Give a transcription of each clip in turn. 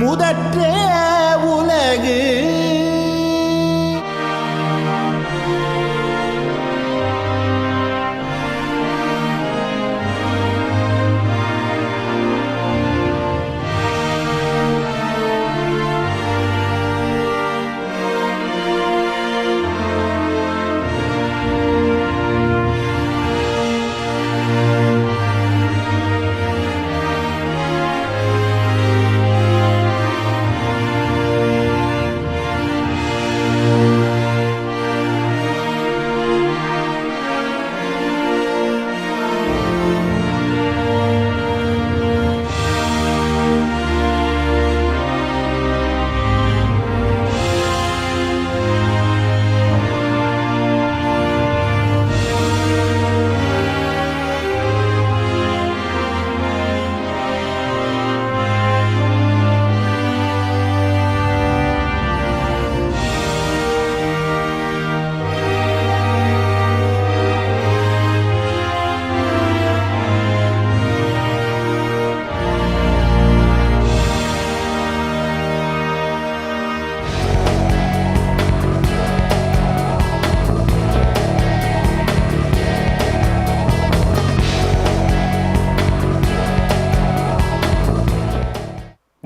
முதற்றே உலகு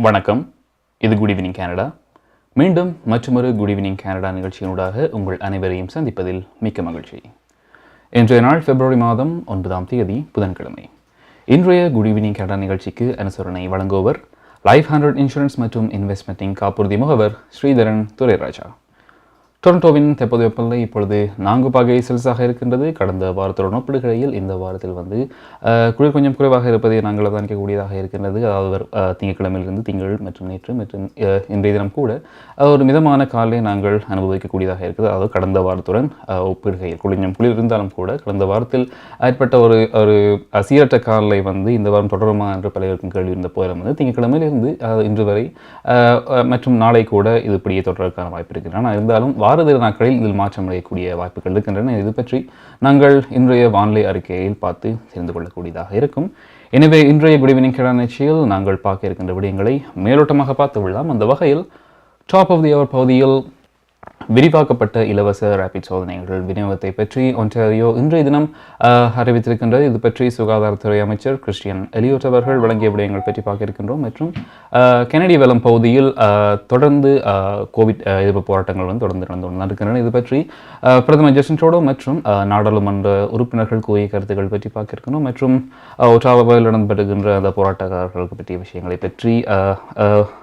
வணக்கம். இது குட் ஈவினிங் கனடா. மீண்டும் மற்றொரு குட் ஈவினிங் கனடா நிகழ்ச்சியினூடாக உங்கள் அனைவரையும் சந்திப்பதில் மிக்க மகிழ்ச்சி. இன்றைய நாள் பிப்ரவரி மாதம் 9ஆம் தேதி புதன்கிழமை. இன்றைய குட் ஈவினிங் கனடா நிகழ்ச்சிக்கு அனுசரணை வழங்குவர் லைஃப் 100 இன்சூரன்ஸ் மற்றும் இன்வெஸ்ட்மெண்டிங் காப்புறுதி முகவர் ஸ்ரீதரன் துரைராஜா. டொரண்டோவின் தற்போதைய வெப்பநிலை இப்பொழுது 4°C இருக்கின்றது. கடந்த வாரத்துடன் ஒப்பிடுகையில் இந்த வாரத்தில் குளிர் கொஞ்சம் குறைவாக இருப்பதை நாங்கள் அவதானிக்கக்கூடியதாக இருக்கின்றது. அதாவது திங்கட்கிழமையிலிருந்து திங்கள் மற்றும் நேற்று மற்றும் இன்றைய தினம் கூட ஒரு மிதமான காலை நாங்கள் அனுபவிக்கக்கூடியதாக இருக்கிறது. அதாவது கடந்த வாரத்துடன் ஒப்பிடுகையில் கொஞ்சம் குளிர் இருந்தாலும் கூட கடந்த வாரத்தில் ஏற்பட்ட ஒரு சீரற்ற காலை இந்த வாரம் தொடருமா என்று பலருக்கும் கேள்வி இருந்த போயிடம் திங்கட்கிழமையிலிருந்து இன்று வரை மற்றும் நாளை கூட இது இப்படியே தொடர்வதற்கான வாய்ப்பு இருக்கிறது. ஆனால் இருந்தாலும் வாரதிர நாட்களில் இதில் மாற்றம் அடையக்கூடிய வாய்ப்புகள் இருக்கின்றன. இது பற்றி நாங்கள் இன்றைய வானிலை அறிக்கையில் பார்த்து தெரிந்து கொள்ளக்கூடியதாக இருக்கும். எனவே இன்றைய குட் ஈவினிங் கனடா நிகழ்ச்சியில் நாங்கள் பார்க்க இருக்கின்ற விடயங்களை மேலோட்டமாக பார்த்து விடலாம். அந்த வகையில் டாப் ஆஃப் தி அவர் பகுதியில் விரிவாக்கப்பட்ட இலவச ரேபிட் சோதனைகள் விநியோகத்தை பற்றி ஒன்டாரியோ இன்றைய தினம் அறிவித்திருக்கின்றது. இது பற்றி சுகாதாரத்துறை அமைச்சர் கிறிஸ்டியன் எலியோட் அவர்கள் வழங்கிய விடயங்கள் பற்றி பார்க்க இருக்கின்றோம். மற்றும் கெனடிய வலம் பகுதியில் தொடர்ந்து கோவிட் எதிர்ப்பு போராட்டங்கள் தொடர்ந்து நடக்கின்றன. இது பற்றி பிரதமர் ஜஸ்டின் ட்ரூடோ மற்றும் நாடாளுமன்ற உறுப்பினர்கள் கூறிய கருத்துக்கள் பற்றி பார்க்க இருக்கின்றோம். மற்றும் ஒட்டாவாவில் இடம்பெறுகின்ற அந்த போராட்டக்காரர்களுக்கு பற்றிய விஷயங்களை பற்றி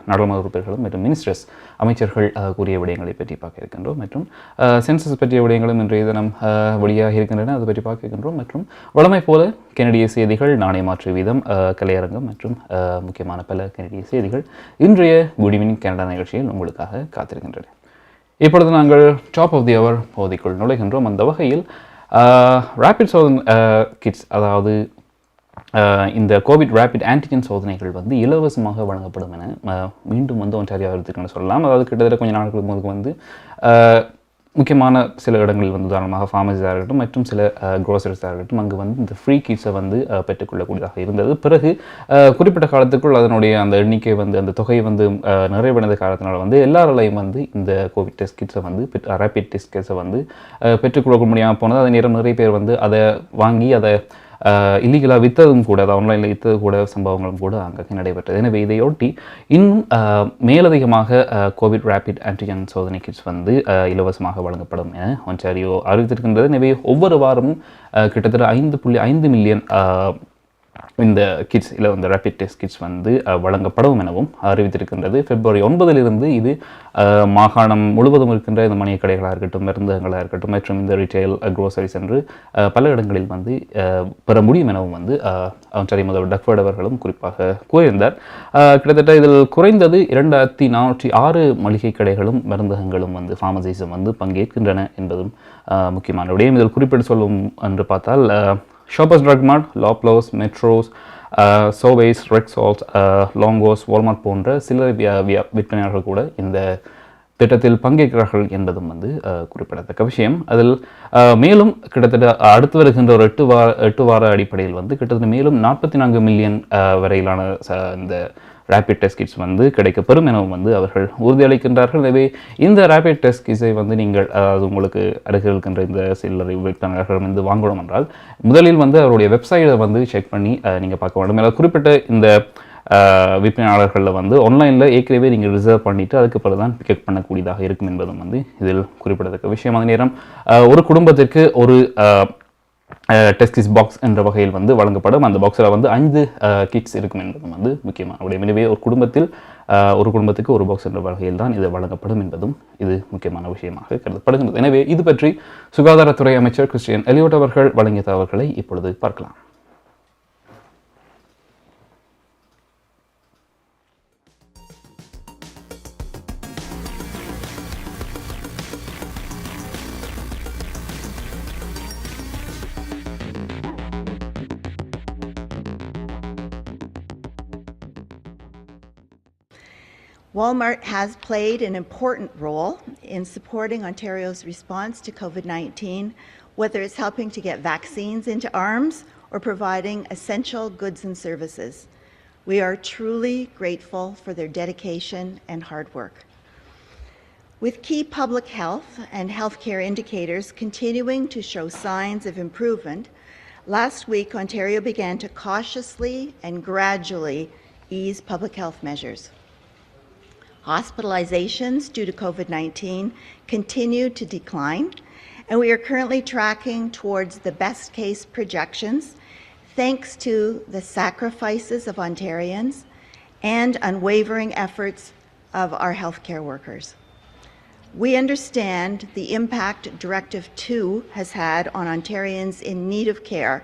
நாடாளுமன்ற உறுப்பினர்களும் மற்றும் மினிஸ்டர்ஸ் அமைச்சர்கள் கூறிய விடயங்களை பற்றி பார்க்க இருக்கின்றோம். மற்றும் சென்சஸ் பற்றிய விடயங்களும் இன்றைய தினம் வெளியாக இருக்கின்றன. அது பற்றி பார்க்க இருக்கின்றோம். மற்றும் வழமை போல கெனடிய செய்திகள், நாணய மாற்று வீதம், கலையரங்கம் மற்றும் முக்கியமான பல கெனடிய செய்திகள் இன்றைய குட் ஈவினிங் கனடா நிகழ்ச்சியில் உங்களுக்காக காத்திருக்கின்றன. இப்பொழுது நாங்கள் டாப் ஆஃப் தி அவர் பகுதிக்குள் நுழைகின்றோம். அந்த வகையில் ரேபிட் சோதனை கிட்ஸ், அதாவது இந்த கோவிட் ரேபிட் ஆன்டிஜன் சோதனைகள் இலவசமாக வழங்கப்படும் என மீண்டும் ஒன்டாரியோ இருக்குன்னு சொல்லலாம். அதாவது கிட்டத்தட்ட கொஞ்சம் நாட்களுக்கு முன்பு முக்கியமான சில இடங்களில் உதாரணமாக ஃபார்மசிஸாக இருக்கட்டும் மற்றும் சில க்ரோசரிஸாக இருக்கட்டும் அங்கு இந்த ஃப்ரீ கிட்ஸை பெற்றுக்கொள்ளக்கூடியதாக இருந்தது. பிறகு குறிப்பிட்ட காலத்துக்குள் அதனுடைய அந்த எண்ணிக்கை அந்த தொகை நிறைவடைந்த காலத்தினால் எல்லாராலையும் இந்த கோவிட் டெஸ்ட் கிட்ஸை ரேபிட் டெஸ்ட் கிட்ஸை பெற்றுக்கொள்ள முடியாமல் போனது. அதே நேரம் நிறைய பேர் அதை வாங்கி அதை இல்லீகலாக விற்றதும் கூட, அது ஆன்லைனில் விற்றது கூட சம்பவங்களும் கூட அங்கே நடைபெற்றது. எனவே இதையொட்டி இன்னும் மேலதிகமாக கோவிட் ரேபிட் ஆன்டிஜன் சோதனை கிட்ஸ் இலவசமாக வழங்கப்படும் என ஒன்டாரியோ அறிவித்திருக்கின்றது. எனவே ஒவ்வொரு வாரமும் கிட்டத்தட்ட 5.5 மில்லியன் இந்த கிட்ஸ் இல்லை இந்த ரேபிட் டெஸ்ட் கிட்ஸ் வழங்கப்படும் எனவும் அறிவித்திருக்கின்றது. பிப்ரவரி 9 இது மாகாணம் முழுவதும் இருக்கின்ற இந்த மணிய கடைகளாக இருக்கட்டும், மருந்தகங்களாக இருக்கட்டும் மற்றும் இந்த ரீட்டைல் க்ரோசரிஸ் என்று பல இடங்களில் பெற முடியும் எனவும் ஒன்டாரியோ முதல்வர் டக்வர்ட் அவர்களும் குறிப்பாக கூறியிருந்தார். கிட்டத்தட்ட இதில் குறைந்தது 2406 மளிகை கடைகளும் மருந்தகங்களும் ஃபார்மசிஸும் பங்கேற்கின்றன என்பதும் முக்கியமான விடயம். இதில் குறிப்பிட்டு சொல்லும் என்று பார்த்தால் ஷாப்பர்ஸ் ட்ரக் மார்ட், லாப்லோஸ், மெட்ரோஸ், சோவேஸ், ரெக்ஸால்ட், லாங்கோஸ், வால்மார்ட் போன்ற சில விற்பனையாளர்கள் கூட இந்த திட்டத்தில் பங்கேற்கிறார்கள் என்பதும் குறிப்பிடத்தக்க விஷயம். அதில் மேலும் கிட்டத்தட்ட அடுத்து வருகின்ற ஒரு 8 வார அடிப்படையில் கிட்டத்தட்ட மேலும் 44 மில்லியன் வரையிலான இந்த ரேபிட் டெஸ்ட் கிட்ஸ் வந்து கிடைக்கப்பெறும் எனவும் வந்து அவர்கள் உறுதியளிக்கின்றார்கள். எனவே இந்த ரேபிட் டெஸ்ட் கிட்ஸை வந்து நீங்கள் அதாவது உங்களுக்கு அருகில் இருக்கின்ற இந்த சில்லறை விற்பனையாளர்கள் வந்து வாங்கணும் என்றால் முதலில் வந்து அவருடைய வெப்சைட்டை வந்து செக் பண்ணி நீங்கள் பார்க்க வேண்டும். அதாவது குறிப்பிட்ட இந்த விற்பனையாளர்களில் வந்து ஆன்லைனில் ஏற்கனவே நீங்கள் ரிசர்வ் பண்ணிவிட்டு அதுக்கு பிறகு தான் பிக்கப் பண்ணக்கூடியதாக இருக்கும் என்பதும் வந்து இதில் குறிப்பிடத்தக்க விஷயம். அதே நேரம் ஒரு குடும்பத்திற்கு ஒரு டெஸ்ட் கிட்ஸ் பாக்ஸ் என்ற வகையில் வந்து வழங்கப்படும். அந்த பாக்ஸில் வந்து 5 கிட்ஸ் இருக்கும் என்பதும் வந்து முக்கியமான விடயம். எனவே ஒரு குடும்பத்துக்கு ஒரு பாக்ஸ் என்ற வகையில் தான் இது வழங்கப்படும் என்பதும் இது முக்கியமான விஷயமாக கருதப்படுகின்றது. எனவே இது பற்றி சுகாதாரத்துறை அமைச்சர் கிறிஸ்டியன் எலியோட் அவர்கள் வழங்கிய தகவல்களை இப்பொழுது பார்க்கலாம். Walmart has played an important role in supporting Ontario's response to COVID-19, whether it's helping to get vaccines into arms or providing essential goods and services. We are truly grateful for their dedication and hard work. With key public health and healthcare indicators continuing to show signs of improvement, last week Ontario began to cautiously and gradually ease public health measures. Hospitalizations due to COVID-19 continue to decline, and we are currently tracking towards the best case projections thanks to the sacrifices of Ontarians and unwavering efforts of our healthcare workers. We understand the impact Directive 2 has had on Ontarians in need of care,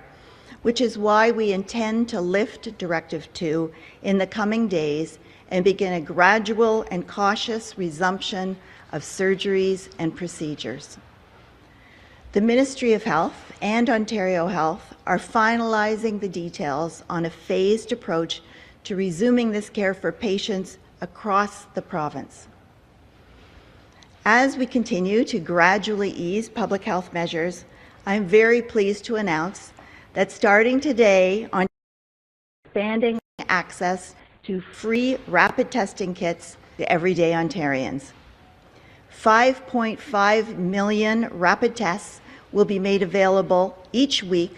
which is why we intend to lift Directive 2 in the coming days and begin a gradual and cautious resumption of surgeries and procedures. The Ministry of Health and Ontario Health are finalizing the details on a phased approach to resuming this care for patients across the province. As we continue to gradually ease public health measures, I am very pleased to announce that starting today, Ontario is expanding access to free rapid testing kits to everyday Ontarians. 5.5 million rapid tests will be made available each week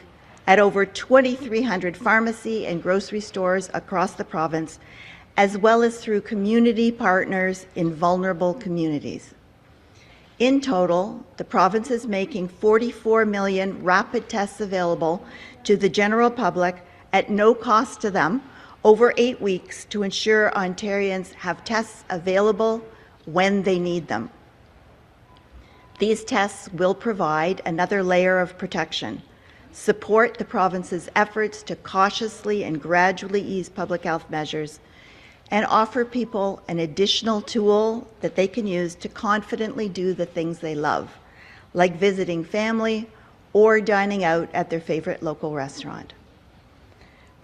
at over 2,300 pharmacy and grocery stores across the province, as well as through community partners in vulnerable communities. In total, the province is making 44 million rapid tests available to the general public at no cost to them over 8 weeks to ensure Ontarians have tests available when they need them. These tests will provide another layer of protection, support the province's efforts to cautiously and gradually ease public health measures, and offer people an additional tool that they can use to confidently do the things they love, like visiting family or dining out at their favorite local restaurant.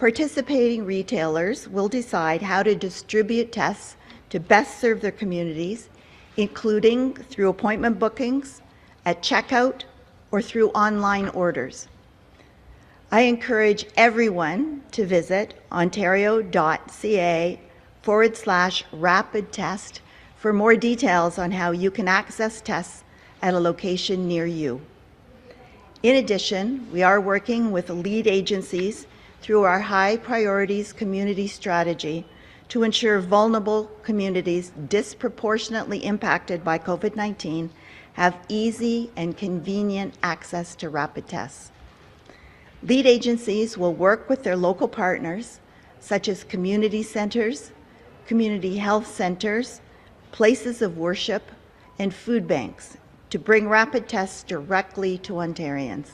Participating retailers will decide how to distribute tests to best serve their communities, including through appointment bookings, at checkout, or through online orders. I encourage everyone to visit ontario.ca/rapid test for more details on how you can access tests at a location near you. In addition, we are working with lead agencies through our high priorities community strategy to ensure vulnerable communities disproportionately impacted by COVID-19 have easy and convenient access to rapid tests. Lead agencies will work with their local partners, such as community centers, community health centers, places of worship, and food banks to bring rapid tests directly to Ontarians.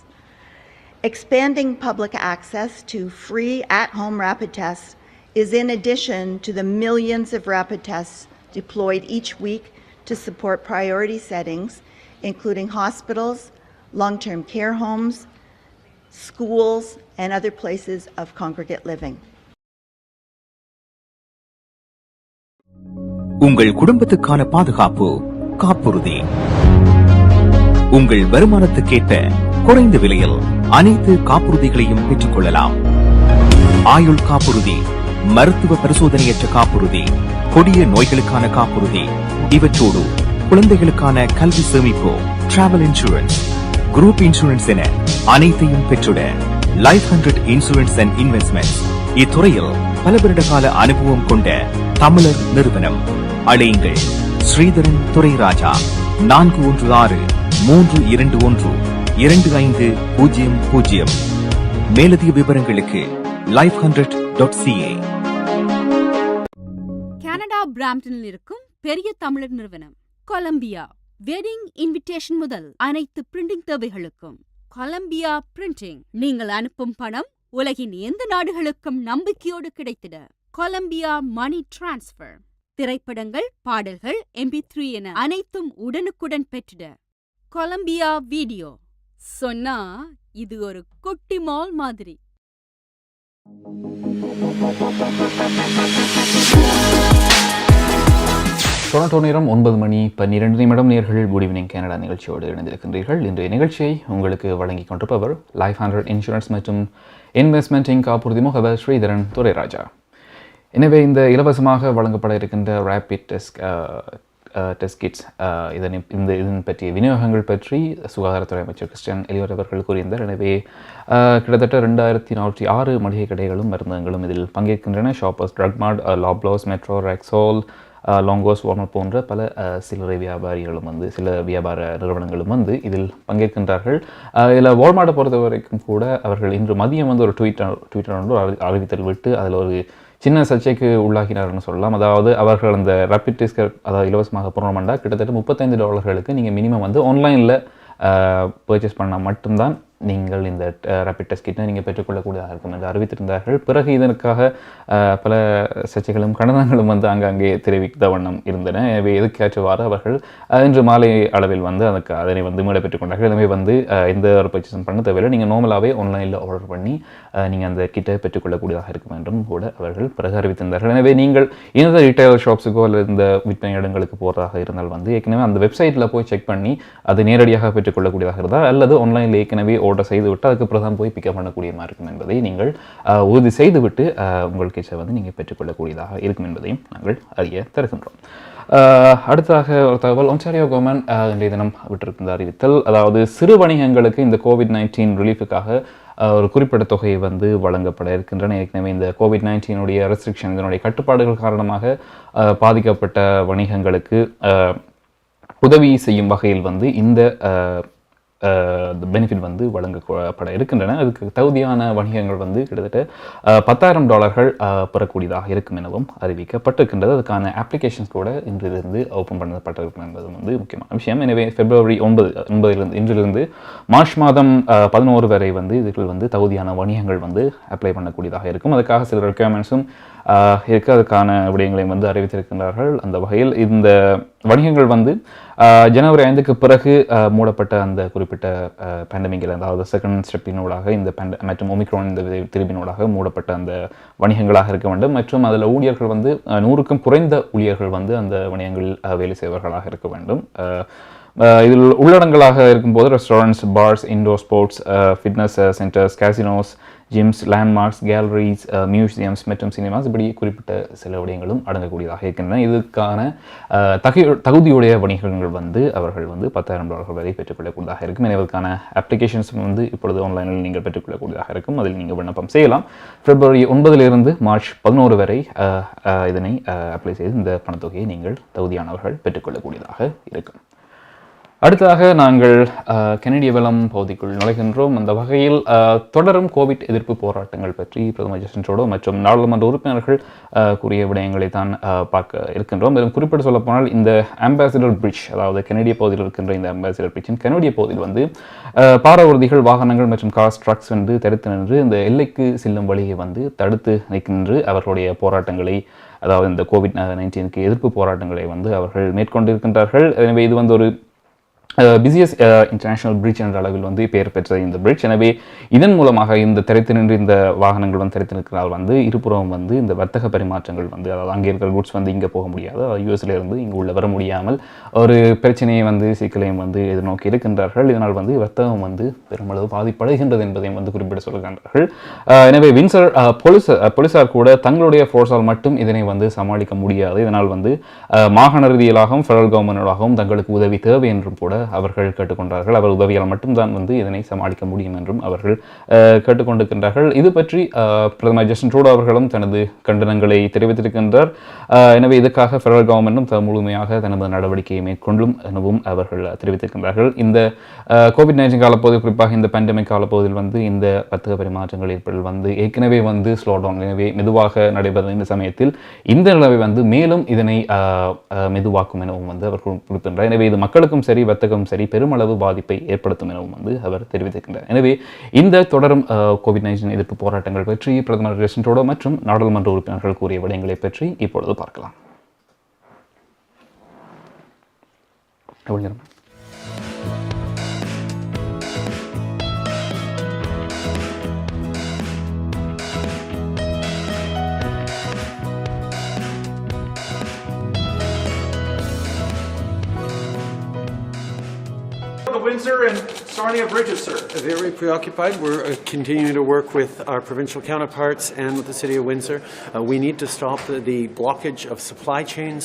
Expanding public access to free at-home rapid tests is in addition to the millions of rapid tests deployed each week to support priority settings, including hospitals, long-term care homes, schools, and other places of congregate living. உங்கள் குடும்பத்துக்கான பாதுகாப்பு காப்புறுதி. உங்கள் வருமானத்துக்கேற்ற குறைந்த விலையில் அனைத்து காப்புறுதிகளையும் பெற்றுக் கொள்ளலாம். ஆயுள் காப்புறுதி, மருத்துவ பரிசோதனையற்ற காப்புறுதி, கொடிய நோய்களுக்கான காப்புறுதி, இவற்றோடு குழந்தைகளுக்கான கல்வி சேமிப்பு, டிராவல் இன்சூரன்ஸ், குரூப் இன்சூரன்ஸ் என அனைத்தையும் பெற்றுட லைஃப் 100 இன்சூரன்ஸ் அண்ட் இன்வெஸ்ட்மெண்ட் இத்துறையில் பல வருட கால அனுபவம் கொண்ட தமிழர் நிறுவனம். அழையுங்கள் ஸ்ரீதரன் துரைராஜா 416-321-2500. மேலதிக விவரங்களுக்கு life100.ca. கனடா பிராம்டனில் இருக்கும் பெரிய தமிழர் நிறுவனம் கொலம்பியா. வெட்டிங் இன்விடேஷன் முதல் அனைத்து பிரிண்டிங் தேவைகளுக்கும் கொலம்பியா பிரிண்டிங். நீங்கள் அனுப்பும் பணம் உலகின் எந்த நாடுகளுக்கும் நம்பிக்கையோடு கிடைத்திட கொலம்பியா மணி டிரான்ஸ்பர். திரைப்படங்கள், பாடல்கள், MP3 என அனைத்தும் உடனுக்குடன் பெற்றிட கொலம்பியா வீடியோ. சொன்னா இது ஒரு குட்டி மால் மாதிரி. டொரண்டோ நேரம் 9:12 நேயர்கள் குட் ஈவினிங் கனடா நிகழ்ச்சியோடு இணைந்திருக்கின்றீர்கள். இன்றைய நிகழ்ச்சியை உங்களுக்கு வழங்கிக் கொண்டிருப்பவர் லைஃப் 100 இன்சூரன்ஸ் மற்றும் இன்வெஸ்ட்மெண்ட் காப்புறுதி முகவர் ஸ்ரீதரன் துரைராஜா. எனவே இந்த இலவசமாக வழங்கப்பட இருக்கின்ற ரேபிட் டெஸ்ட் கிட்ஸ் இதன் பற்றிய விநியோகங்கள் பற்றி சுகாதாரத்துறை அமைச்சர் கிறிஸ்டியன் எலிவர் அவர்கள் கூறியிருந்தார். எனவே கிட்டத்தட்ட 2406 மளிகை கடைகளும் மருந்தகங்களும் இதில் பங்கேற்கின்றன. ஷாப்பர்ஸ், ட்ரக் மார்ட், லாப்லாஸ், மெட்ரோ, ரெக்ஸோல், லாங்கோஸ், வார்னர் போன்ற பல சில்லறை வியாபாரிகளும் சில வியாபார நிறுவனங்களும் இதில் பங்கேற்கின்றார்கள். இதில் வால்மார்ட்டை பொறுத்த வரைக்கும் கூட அவர்கள் இன்று மதியம் ஒரு ட்விட்டர் ஒன்று அறிவித்தல் விட்டு அதில் ஒரு சின்ன சர்ச்சைக்கு உள்ளாகினார்னு சொல்லலாம். அதாவது அவர்கள் அந்த ரேபிட் டெஸ்ட் அதாவது இலவசமாக போனோம்னா கிட்டத்தட்ட $35 நீங்கள் மினிமம் ஆன்லைனில் பர்ச்சேஸ் பண்ணால் மட்டும்தான் நீங்கள் இந்த ரேபிட் டெஸ்ட் கிட்டை நீங்கள் பெற்றுக்கொள்ளக்கூடியதாக இருக்கும் என்று அறிவித்திருந்தார்கள். பிறகு இதற்காக பல சர்ச்சைகளும் கண்டனங்களும் அங்கங்கே தெரிவித்த வண்ணம் இருந்தன. எனவே எதுக்காற்றவாறு அவர்கள் இன்று மாலை அளவில் அதனை மீள பெற்றுக்கொண்டார்கள். எனவே எந்த ஒரு பர்ச்சேஸும் பண்ண தேவையில்லை, நீங்கள் நார்மலாகவே ஆன்லைனில் ஆர்டர் பண்ணி நீங்கள் அந்த கிட்டை பெற்றுக்கொள்ளக்கூடியதாக இருக்கும் என்றும் கூட அவர்கள் பிறகு அறிவித்திருந்தார்கள். எனவே நீங்கள் இந்த ரீட்டைல் ஷாப்ஸுக்கோ அல்லது இந்த விற்பனை இடங்களுக்கு போகிறதாக இருந்தால் ஏற்கனவே அந்த வெப்சைட்டில் போய் செக் பண்ணி அது நேரடியாக பெற்றுக்கொள்ளக்கூடியதாக இருந்தால் அல்லது ஆன்லைனில் ஏற்கனவே ஆர்டர் செய்துவிட்டு அதுக்கப்புறம் தான் போய் பிக்கப் பண்ணக்கூடியமாக இருக்கும் என்பதை நீங்கள் உறுதி செய்துவிட்டு உங்கள் கிச்சை நீங்கள் பெற்றுக்கொள்ளக்கூடியதாக இருக்கும் என்பதையும் நாங்கள் அறிய தருகின்றோம். அடுத்ததாக ஒரு தகவல், ஒன்டாரியோ கவர்மெண்ட் இன்றைய தினம் விட்டிருக்கின்ற அறிவித்தல், அதாவது சிறு வணிகங்களுக்கு இந்த COVID-19 ரிலீஃபுக்காக ஒரு குறிப்பிட்ட தொகை வழங்கப்பட இருக்கின்றன. ஏற்கனவே இந்த COVID-19 ரெஸ்ட்ரிக்ஷன், இதனுடைய கட்டுப்பாடுகள் காரணமாக பாதிக்கப்பட்ட வணிகங்களுக்கு உதவி செய்யும் வகையில் இந்த பெனிஃபிட் வழங்கப்பட இருக்கின்றன. அதுக்கு தகுதியான வணிகங்கள் கிட்டத்தட்ட $10,000 பெறக்கூடியதாக இருக்கும் எனவும் அறிவிக்கப்பட்டிருக்கின்றது. அதுக்கான அப்ளிகேஷன்ஸ் கூட இன்றிலிருந்து ஓப்பன் பண்ணப்பட்டிருக்கும் என்பது முக்கியமான விஷயம். எனவே February 9 இன்றிலிருந்து மார்ச் மாதம் 11 வரை இதுக்கு தகுதியான வணிகங்கள் அப்ளை பண்ணக்கூடியதாக இருக்கும். அதுக்காக சில ரெக்யர்மெண்ட்ஸும் இருக்குது. அதுக்கான விடயங்களையும் அறிவித்திருக்கின்றார்கள். அந்த வகையில் இந்த வணிகங்கள் ஜனவரி 5க்கு பிறகு மூடப்பட்ட அந்த குறிப்பிட்ட பேண்டமிக்கில், அதாவது செகண்ட் ஸ்டெப்பினூடாக இந்த மற்றும் ஒமிக்ரான் இந்த திருப்பினூடாக மூடப்பட்ட அந்த வணிகங்களாக இருக்க வேண்டும். மற்றும் அதில் ஊழியர்கள் 100க்கும் குறைந்த ஊழியர்கள் அந்த வணிகங்களில் வேலை செய்வர்களாக இருக்க வேண்டும். இதில் உள்ளடங்களாக இருக்கும்போது restaurants, bars, indoor sports, fitness centres, casinos, gyms, landmarks, galleries, museums மற்றும் சினிமாஸ், இப்படி குறிப்பிட்ட சில விடயங்களும் அடங்கக்கூடியதாக இருக்கின்றன. இதுக்கான தகுதியுடைய வணிகங்கள் அவர்கள் $10,000 வரை பெற்றுக்கொள்ளக்கூடியதாக இருக்கும். எனவே அதற்கான அப்ளிகேஷன்ஸ் இப்பொழுது ஆன்லைனில் நீங்கள் பெற்றுக்கொள்ளக்கூடியதாக இருக்கும். அதில் நீங்கள் விண்ணப்பம் செய்யலாம். February 9 மார்ச் 11 வரை இதனை அப்ளை செய்து இந்த பணத்தொகையை நீங்கள் தகுதியானவர்கள் பெற்றுக்கொள்ளக்கூடியதாக இருக்கும். அடுத்ததாக நாங்கள் கனடிய வளம் பகுதிக்குள் நுழைகின்றோம். அந்த வகையில் தொடரும் கோவிட் எதிர்ப்பு போராட்டங்கள் பற்றி பிரதமர் ஜஸ்டின் ட்ரூடோ மற்றும் நாடாளுமன்ற உறுப்பினர்கள் கூறிய விடயங்களை தான் பார்க்க இருக்கின்றோம். மேலும் குறிப்பிட்டு சொல்லப்போனால் இந்த அம்பாசிடர் பிரிட்ஜ், அதாவது கனடிய பகுதியில் இருக்கின்ற இந்த அம்பாசிடர் பிரிட்ஜின் கனடிய பகுதியில் பாரவூர்திகள், வாகனங்கள் மற்றும் கார்ஸ், ட்ரக்ஸ் தடுத்து நின்று இந்த எல்லைக்கு செல்லும் வழியை தடுத்து நிற்கின்ற அவர்களுடைய போராட்டங்களை, அதாவது இந்த COVID-19 எதிர்ப்பு போராட்டங்களை அவர்கள் மேற்கொண்டிருக்கின்றார்கள். எனவே இது ஒரு பிஸியஸ்ட் இன்டர்நேஷனல் பிரிட்ஜ் என்ற அளவில் வந்து பெயர் பெற்ற இந்த பிரிட்ஜ். எனவே இதன் மூலமாக இந்த திரைத்து நின்று இந்த வாகனங்கள் வந்து திரைத்து நிற்கிறால் வந்து இருபுறம் வந்து இந்த வர்த்தக பரிமாற்றங்கள் வந்து அதாவது அங்கே இருக்கிற குட்ஸ் வந்து இங்கே போக முடியாது, யூஎஸ்ல இருந்து இங்கு உள்ள வர முடியாமல் ஒரு பிரச்சனையை வந்து சிக்கலையும் வந்து எதிர்நோக்கி இருக்கின்றார்கள். இதனால் வந்து வர்த்தகம் வந்து பெருமளவு பாதிப்படைகின்றது என்பதையும் வந்து குறிப்பிட சொல்கின்றார்கள். எனவே வின்சர் போலீசார் கூட தங்களுடைய ஃபோர்ஸால் மட்டும் இதனை வந்து சமாளிக்க முடியாது. இதனால் வந்து மாகாண ரீதியிலாகவும் ஃபெடரல் கவர்மெண்டாகவும் தங்களுக்கு உதவி தேவை என்றும் கூட அவர்கள் கேட்டுக்கொண்டார்கள். அவர் உதவியால் மட்டும்தான் வந்து இதனை சமாளிக்க முடியும் என்றும் அவர்கள் கேட்டுக்கொண்டிருக்கின்றார்கள். இது பற்றி பிரதமர் ஜஸ்டின் ட்ரூடோ அவர்களும் தனது கண்டனங்களை தெரிவித்திருக்கின்றார். எனவே இதுக்காக ஃபெடரல் கவர்மெண்ட்டும் முழுமையாக தனது நடவடிக்கையை மேற்கொள்ளும் எனவும் அவர்கள் தெரிவித்திருக்கின்றார்கள். இந்த கோவிட்-19 காலப்பகுதியில் குறிப்பாக இந்த பேண்டமிக் காலப்பகுதியில் வந்து இந்த வர்த்தக பரிமாற்றங்கள் ஏற்படல் வந்து ஏற்கனவே வந்து ஸ்லோ டவுன், எனவே மெதுவாக நடைபெறும் இந்த சமயத்தில் இந்த நிலவை வந்து மேலும் இதனை மெதுவாக்கும் எனவும் வந்து அவர் குறிப்பிட்டார். எனவே இது மக்களுக்கும் சரி வர்த்தகம் சரி பெருமளவு பாதிப்பை ஏற்படுத்தும் எனவும் வந்து அவர் தெரிவித்திருக்கின்றார். எனவே இந்த தொடரும் கோவிட்-19 எதிர்ப்பு போராட்டங்கள் பற்றி பிரதமர் ஜஸ்டின் ட்ரூடோ மற்றும் நாடாளுமன்ற உறுப்பினர்கள் கூறிய விடயங்களை பற்றி இப்பொழுது பார்க்கலாம். Windsor and Sarnia bridges, sir. Very preoccupied. We're continuing to work with our provincial counterparts and with the City of Windsor. We need to stop the blockage of supply chains.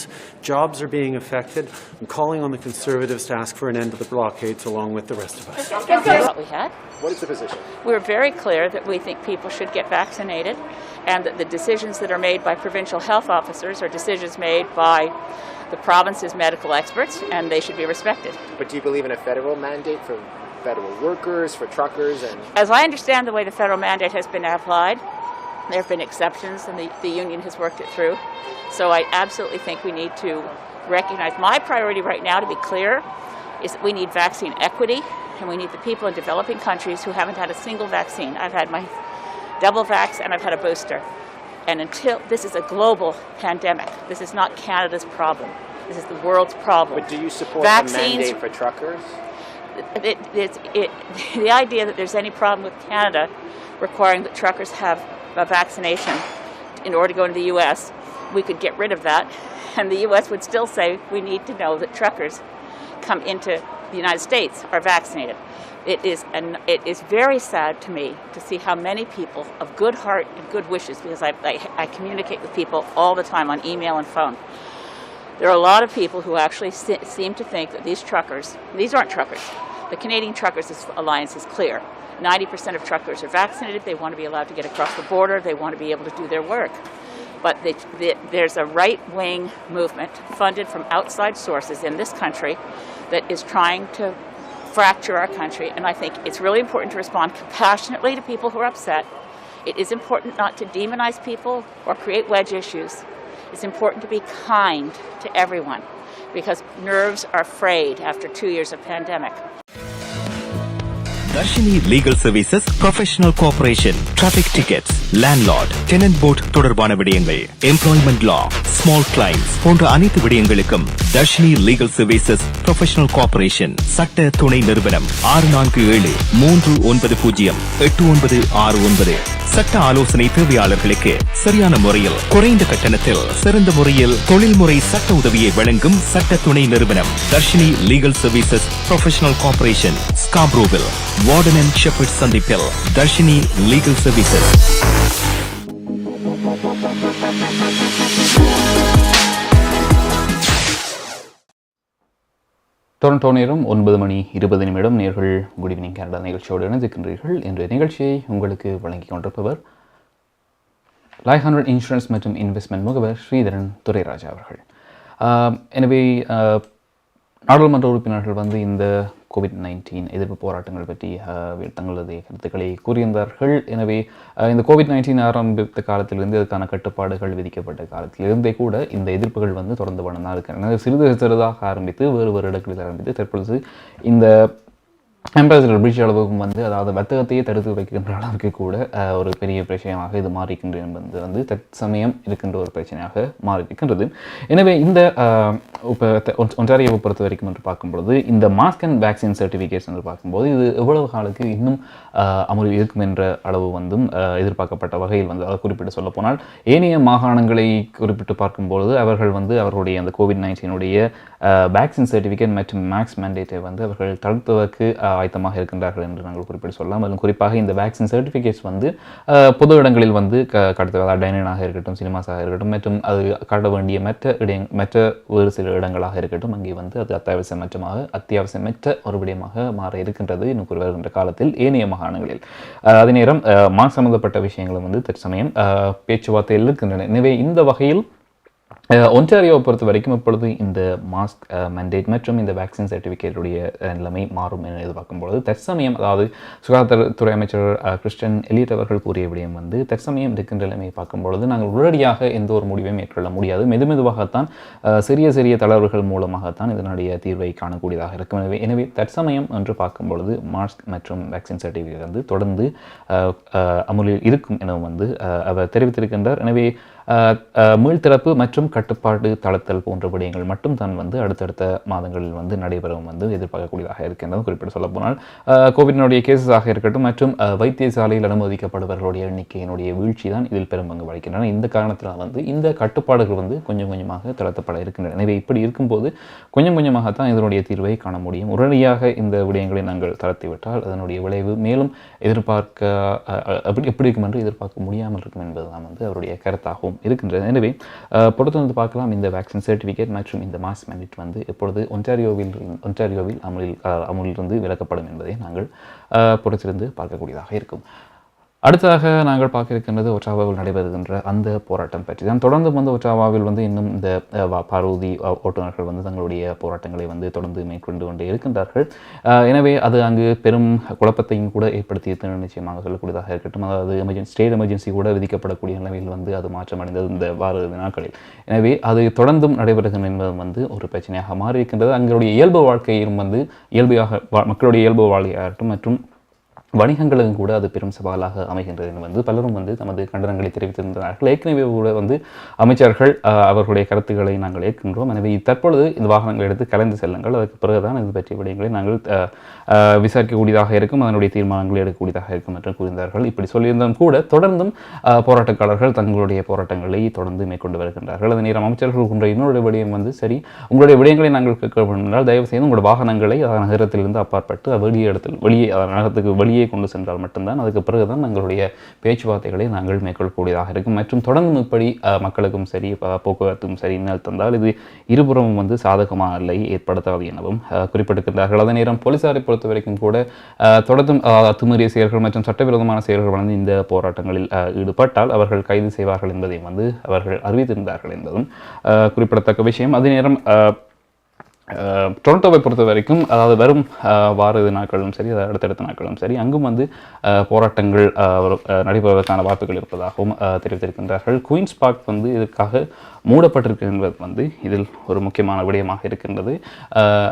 Jobs are being affected. I'm calling on the Conservatives to ask for an end to the blockades along with the rest of us. What we had. What is the position? We were very clear that we think people should get vaccinated and that the decisions that are made by provincial health officers are decisions made by the province's medical experts, and they should be respected. But do you believe in a federal mandate for federal workers, for truckers, and... As I understand the way the federal mandate has been applied, there have been exceptions, and the union has worked it through. So I absolutely think we need to recognize my priority right now, to be clear, is that we need vaccine equity, and we need the people in developing countries who haven't had a single vaccine. I've had my double vax, and I've had a booster. And until this is a global pandemic, this is not Canada's problem. This is the world's problem. But do you support vaccines, the mandate for truckers? The idea that there's any problem with Canada requiring that truckers have a vaccination in order to go into the U.S., we could get rid of that, and the U.S. would still say we need to know that truckers come into the United States are vaccinated. It is very sad to me to see how many people of good heart and good wishes, because I communicate with people all the time on email and phone. There are a lot of people who actually seem to think that these aren't truckers. The Canadian Truckers Alliance is clear. 90% of truckers are vaccinated. They want to be allowed to get across the border. They want to be able to do their work. But there's a right-wing movement funded from outside sources in this country that is trying to fracture our country, and I think it's really important to respond compassionately to people who are upset. It is important not to demonize people or create wedge issues. It's important to be kind to everyone, because nerves are frayed after 2 years of pandemic. Darshini legal services, professional cooperation, traffic tickets, landlord, tenant board தொடர்பான விடயங்கள், employment law, small claims போன்ற அனைத்து விடயங்களுக்கும் Darshini legal services professional cooperation சட்ட துணை நிறுவனம் 6473098969. சட்ட ஆலோசனை தேவையாளர்களுக்கு சரியான முறையில் குறைந்த கட்டணத்தில் சிறந்த முறையில் தொழில்முறை சட்ட உதவியை வழங்கும் சட்ட துணை நிறுவனம் Darshini legal services professional cooperation, ஸ்காப்ரோவில், வார்டன் அண்ட் ஷெப்பர்ட் சந்திப்பில். Darshini legal services. டொரண்டோ நேரம் 9:20 நேர்கள் குட் ஈவினிங் கனடா நிகழ்ச்சியோடு இணைந்திருக்கின்றீர்கள். இன்றைய நிகழ்ச்சியை உங்களுக்கு வழங்கிக் கொண்டிருப்பவர் லைஃப் 100 இன்சூரன்ஸ் மற்றும் இன்வெஸ்ட்மெண்ட் முகவர் ஸ்ரீதரன் துரைராஜா அவர்கள். எனவே நாடாளுமன்ற உறுப்பினர்கள் வந்து இந்த கோவிட்-19 எதிர்ப்பு போராட்டங்கள் பற்றி தங்களது கருத்துக்களை கூறியிருந்தார்கள். எனவே இந்த கோவிட்-19 ஆரம்பித்த காலத்திலிருந்து அதுக்கான கட்டுப்பாடுகள் விதிக்கப்பட்ட காலத்திலிருந்தே கூட இந்த எதிர்ப்புகள் வந்து தொடர்ந்து வளர்ந்தா இருக்கின்றன. சிறிதாக ஆரம்பித்து வேறு இடங்களில் ஆரம்பித்து தற்பொழுது இந்த எம்பரேச்சர் பிரிட்ஜ் அளவுக்கும் வந்து அதாவது வர்த்தகத்தையே தடுத்து வைக்கின்ற அளவுக்கு கூட ஒரு பெரிய பிரச்சனையாக இது மாறிக்கின்றது என்பது வந்து தற்சமயம் இருக்கின்ற ஒரு பிரச்சனையாக மாறியிருக்கின்றது. எனவே இந்த இப்போ ஒன்டாரியோவை பொறுத்த வரைக்கும் என்று பார்க்கும்பொழுது இந்த மாஸ்க் அண்ட் வேக்சின் சர்டிஃபிகேட்ஸ் என்று பார்க்கும்போது இது எவ்வளவு காலுக்கு இன்னும் அமலில் இருக்கும் என்ற அளவு வந்து எதிர்பார்க்கப்பட்ட வகையில் வந்து அதை குறிப்பிட்டு சொல்ல போனால் ஏனைய மாகாணங்களை குறிப்பிட்டு பார்க்கும்பொழுது அவர்கள் வந்து அவர்களுடைய அந்த கோவிட்-19 வேக்சின் சர்டிஃபிகேட் மற்றும் மேக்ஸ் மேண்டேட்டை வந்து அவர்கள் தடுத்துவதற்கு ஆயத்தமாக இருக்கின்றார்கள் என்று நாங்கள் குறிப்பிட்டு சொல்லலாம். அதிலும் குறிப்பாக இந்த வேக்சின் சர்டிஃபிகேட்ஸ் வந்து பொது இடங்களில் வந்து கடத்துவதா டைனனாக இருக்கட்டும், சினிமாஸாக இருக்கட்டும் மற்றும் அது காட்ட வேண்டிய மற்ற வேறு சில இடங்களாக இருக்கட்டும் அங்கே வந்து அது அத்தியாவசியமற்ற ஒரு விடயமாக மாற இருக்கின்றது இன்னும் வருகின்ற காலத்தில் ஏனைய மாகாணங்களில். அதே நேரம் மாஸ்க் சம்பந்தப்பட்ட விஷயங்களும் வந்து தற்சமயம் பேச்சுவார்த்தையில் இருக்கின்றன. எனவே இந்த வகையில் ஒன்டாரியோவை பொறுத்த வரைக்கும் இப்பொழுது இந்த மாஸ்க் மேண்டேட் மற்றும் இந்த வேக்சின் சர்டிஃபிகேட்டுடைய நிலைமை மாறும் என எதிர்பார்க்கும்பொழுது தற்சமயம் அதாவது சுகாதாரத்துறை அமைச்சர் கிறிஸ்டியன் எலியட் அவர்கள் கூறிய விடயம் வந்து தற்சமயம் இருக்கின்ற நிலைமையை பார்க்கும்பொழுது நாங்கள் உடனடியாக எந்த ஒரு முடிவையும் மேற்கொள்ள முடியாது. மெதுமெதுவாகத்தான் சிறிய தளர்வுகள் மூலமாகத்தான் இதனுடைய தீர்வை காணக்கூடியதாக இருக்கும். எனவே தற்சமயம் என்று பார்க்கும்பொழுது மாஸ்க் மற்றும் வேக்சின் சர்டிஃபிகேட் வந்து தொடர்ந்து அமுலில் இருக்கும் எனவும் வந்து அவர் தெரிவித்திருக்கின்றார். எனவே மீள்திறப்பு மற்றும் கட்டுப்பாடு தளர்த்தல் போன்ற விடயங்கள் மட்டும் தான் வந்து அடுத்தடுத்த மாதங்களில் வந்து நடைபெறவும் வந்து எதிர்பார்க்கக்கூடியதாக இருக்கின்றது. குறிப்பிட்டு சொல்ல போனால் கோவிடினுடைய கேசஸாக இருக்கட்டும் மற்றும் வைத்தியசாலையில் அனுமதிக்கப்படுபவர்களுடைய எண்ணிக்கையினுடைய வீழ்ச்சி தான் இதில் பெரும் பங்கு வகிக்கின்றன. இந்த காரணத்தினால் வந்து இந்த கட்டுப்பாடுகள் வந்து கொஞ்சம் கொஞ்சமாக தளர்த்தப்பட இருக்கின்றன. எனவே இப்படி இருக்கும்போது கொஞ்சம் கொஞ்சமாகத்தான் இதனுடைய தீர்வை காண முடியும். உடனடியாக இந்த விடயங்களை நாங்கள் தளர்த்திவிட்டால் அதனுடைய விளைவு மேலும் எப்படி இருக்கும் என்று எதிர்பார்க்க முடியாமல் இருக்கும் என்பதுதான் வந்து அவருடைய கருத்தாகவும் இருக்கின்றது. எனவே பொறுத்து வந்து பார்க்கலாம் இந்த வேக்சின் சர்டிஃபிகேட் மற்றும் இந்த மாஸ்க் மேண்டேட் வந்து எப்பொழுது ஒன்டாரியோவில் அமுலிலிருந்து விலக்கப்படும் என்பதை நாங்கள் பொறுத்திருந்து பார்க்கக்கூடியதாக இருக்கும். அடுத்ததாக நாங்கள் பார்க்க இருக்கின்றது ஒட்டாவாவில் நடைபெறுகின்ற அந்த போராட்டம் பற்றி தான். தொடர்ந்து வந்து ஒட்டாவாவில் வந்து இன்னும் இந்த பாரூதி ஓட்டுநர்கள் வந்து தங்களுடைய போராட்டங்களை வந்து தொடர்ந்து மேற்கொண்டு கொண்டே இருக்கின்றார்கள். எனவே அது அங்கு பெரும் குழப்பத்தையும் கூட ஏற்படுத்தியது நிச்சயமாக சொல்லக்கூடியதாக இருக்கட்டும். அதாவது ஸ்டேட் எமர்ஜென்சி கூட விதிக்கப்படக்கூடிய நிலையில் வந்து அது மாற்றமடைந்தது இந்த வார நாட்களில். எனவே அது தொடர்ந்தும் நடைபெறுகின்ற என்பது வந்து ஒரு பிரச்சனையாக மாறி இருக்கின்றது. அங்களுடைய இயல்பு வாழ்க்கையும் வந்து மக்களுடைய இயல்பு வாழ்க்கையாகட்டும் மற்றும் வணிகங்களுக்கும் கூட அது பெரும் சவாலாக அமைகின்றது வந்து பலரும் வந்து தமது கண்டனங்களை தெரிவித்திருந்தார்கள். ஏற்கனவே கூட வந்து அமைச்சர்கள் அவர்களுடைய கருத்துக்களை நாங்கள் ஏற்கின்றோம். எனவே தற்பொழுது இந்த வாகனங்களை எடுத்து கலந்து செல்லுங்கள், அதுக்கு பிறகுதான் இது பற்றிய விடயங்களை நாங்கள் விசாரிக்கக்கூடியதாக இருக்கும், அதனுடைய தீர்மானங்களை எடுக்கக்கூடியதாக இருக்கும் என்று கூறினார்கள். இப்படி சொல்லியிருந்தாலும் கூட தொடர்ந்தும் போராட்டக்காரர்கள் தங்களுடைய போராட்டங்களை தொடர்ந்து மேற்கொண்டு வருகின்றார்கள். அதே நேரம் அமைச்சர்கள் கொண்ட இன்னொரு விடயம் வந்து சரி, உங்களுடைய விடயங்களை நாங்கள் கேட்க வேண்டும் என்றால் தயவு செய்து உங்களுடைய வாகனங்களை நகரத்திலிருந்து அப்பாற்பட்டு வெளியே நகரத்துக்கு வெளியே கொண்டு சென்றால் மட்டும்தான் அதுக்கு பிறகுதான் எங்களுடைய பேச்சுவார்த்தைகளை நாங்கள் மேற்கொள்ளக்கூடியதாக இருக்கும். மற்றும் தொடர்ந்து இப்படி மக்களுக்கும் சரி போக்குவரத்தும் சரி இன்னல் தந்தால் இது இருபுறமும் வந்து சாதகமான நிலை ஏற்படுத்தாது எனவும் குறிப்பிட்டிருக்கிறார்கள். அதே நேரம் போலீசாரை பொறுத்த வரைக்கும் கூட தொடர்ந்தும் அத்துமீறிய செயல்கள் மற்றும் சட்டவிரோதமான செயல்கள் வந்து இந்த போராட்டங்களில் ஈடுபட்டால் அவர்கள் கைது செய்வார்கள் என்பதை வந்து அவர்கள் அறிவித்திருந்தார்கள் என்பதும் குறிப்பிடத்தக்க விஷயம். அதே நேரம் டொரண்டோவை பொறுத்த வரைக்கும் அதாவது வரும் வார நாட்களும் சரி அடுத்தடுத்த நாட்களும் சரி அங்கும் வந்து போராட்டங்கள் நடைபெறுவதற்கான வாய்ப்புகள் இருப்பதாகவும் தெரிவித்திருக்கின்றார்கள். குயின்ஸ் பார்க் வந்து இதற்காக மூடப்பட்டிருக்கின்றது வந்து இதில் ஒரு முக்கியமான விடயமாக இருக்கின்றது.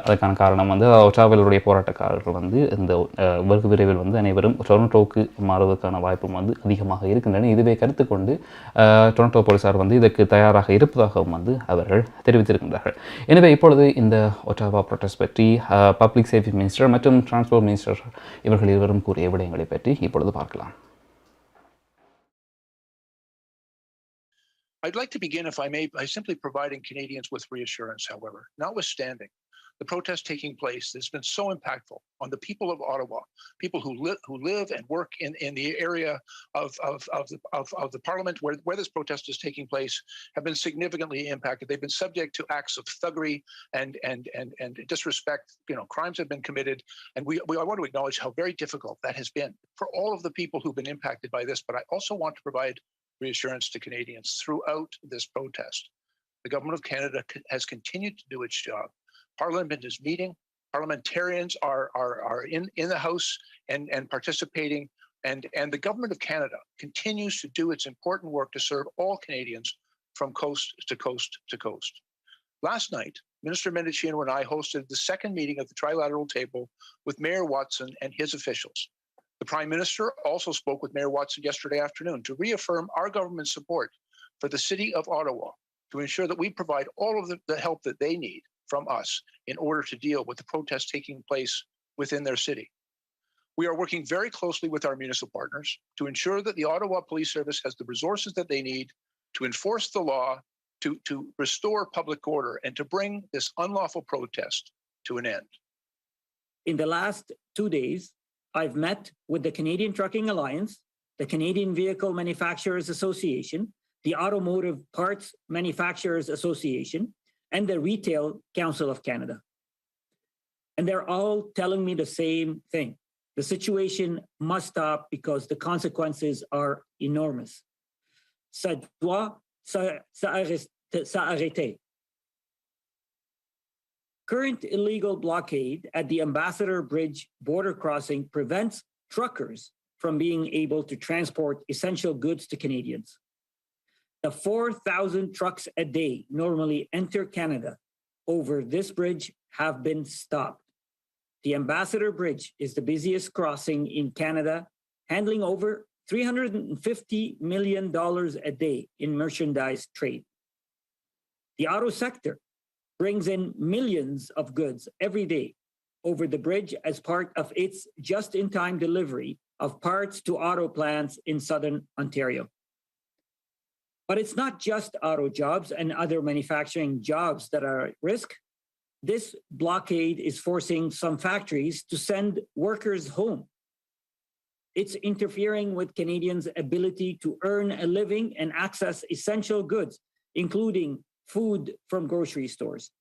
அதற்கான காரணம் வந்து ஒட்டாவாவிலுடைய போராட்டக்காரர்கள் வந்து இந்த வெகு விரைவில் வந்து அனைவரும் டொரண்டோவுக்கு மாறுவதற்கான வாய்ப்பும் வந்து அதிகமாக இருக்கின்றன. இதுவே கருத்து கொண்டு டொரண்டோ போலீசார் வந்து இதற்கு தயாராக இருப்பதாகவும் வந்து அவர்கள் தெரிவித்திருக்கின்றார்கள். எனவே இப்பொழுது இந்த ஒட்டாவா ப்ரொட்டஸ்ட் பற்றி பப்ளிக் சேஃப்டி மினிஸ்டர் மற்றும் டிரான்ஸ்போர்ட் மினிஸ்டர் இவர்கள் இருவரும் கூறிய விடயங்களை பற்றி இப்பொழுது பார்க்கலாம். I'd like to begin, if I may, by simply providing Canadians with reassurance, however, notwithstanding the protest taking place that's been so impactful on the people of Ottawa, people who live and work in the area of the Parliament where this protest is taking place, have been significantly impacted. They've been subject to acts of thuggery and disrespect. Crimes have been committed, and I want to acknowledge how very difficult that has been for all of the people who've been impacted by this. But I also want to provide reassurance to Canadians throughout this protest. The Government of Canada has continued to do its job. Parliament is meeting. Parliamentarians are in the House and participating. And the Government of Canada continues to do its important work to serve all Canadians from coast to coast to coast. Last night, Minister Mendicino and I hosted the second meeting of the Trilateral Table with Mayor Watson and his officials. The Prime Minister also spoke with Mayor Watson yesterday afternoon to reaffirm our government's support for the City of Ottawa to ensure that we provide all of the help that they need from us in order to deal with the protests taking place within their city. We are working very closely with our municipal partners to ensure that the Ottawa Police Service has the resources that they need to enforce the law, to restore public order, and to bring this unlawful protest to an end. In the last 2 days, I've met with the Canadian Trucking Alliance, the Canadian Vehicle Manufacturers Association, the Automotive Parts Manufacturers Association, and the Retail Council of Canada. And they're all telling me the same thing. The situation must stop because the consequences are enormous. Ça doit s'arrêter. Current illegal blockade at the Ambassador Bridge border crossing prevents truckers from being able to transport essential goods to Canadians. The 4,000 trucks a day normally enter Canada over this bridge have been stopped. The Ambassador Bridge is the busiest crossing in Canada, handling over $350 million a day in merchandise trade. The auto sector brings in millions of goods every day over the bridge as part of its just-in-time delivery of parts to auto plants in southern Ontario. But it's not just auto jobs and other manufacturing jobs that are at risk. This blockade is forcing some factories to send workers home. It's interfering with Canadians' ability to earn a living and access essential goods, including food from grocery stores.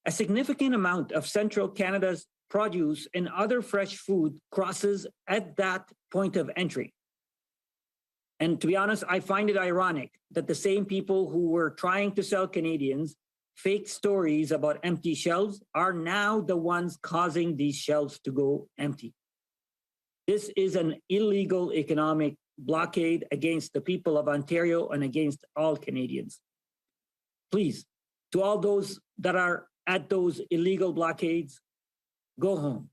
A significant amount of Central Canada's produce and other fresh food crosses at that point of entry. And to be honest, I find it ironic that the same people who were trying to sell Canadians fake stories about empty shelves are now the ones causing these shelves to go empty. This is an illegal economic blockade against the people of Ontario and against all Canadians. Please, to all those that are at those illegal blockades, go home.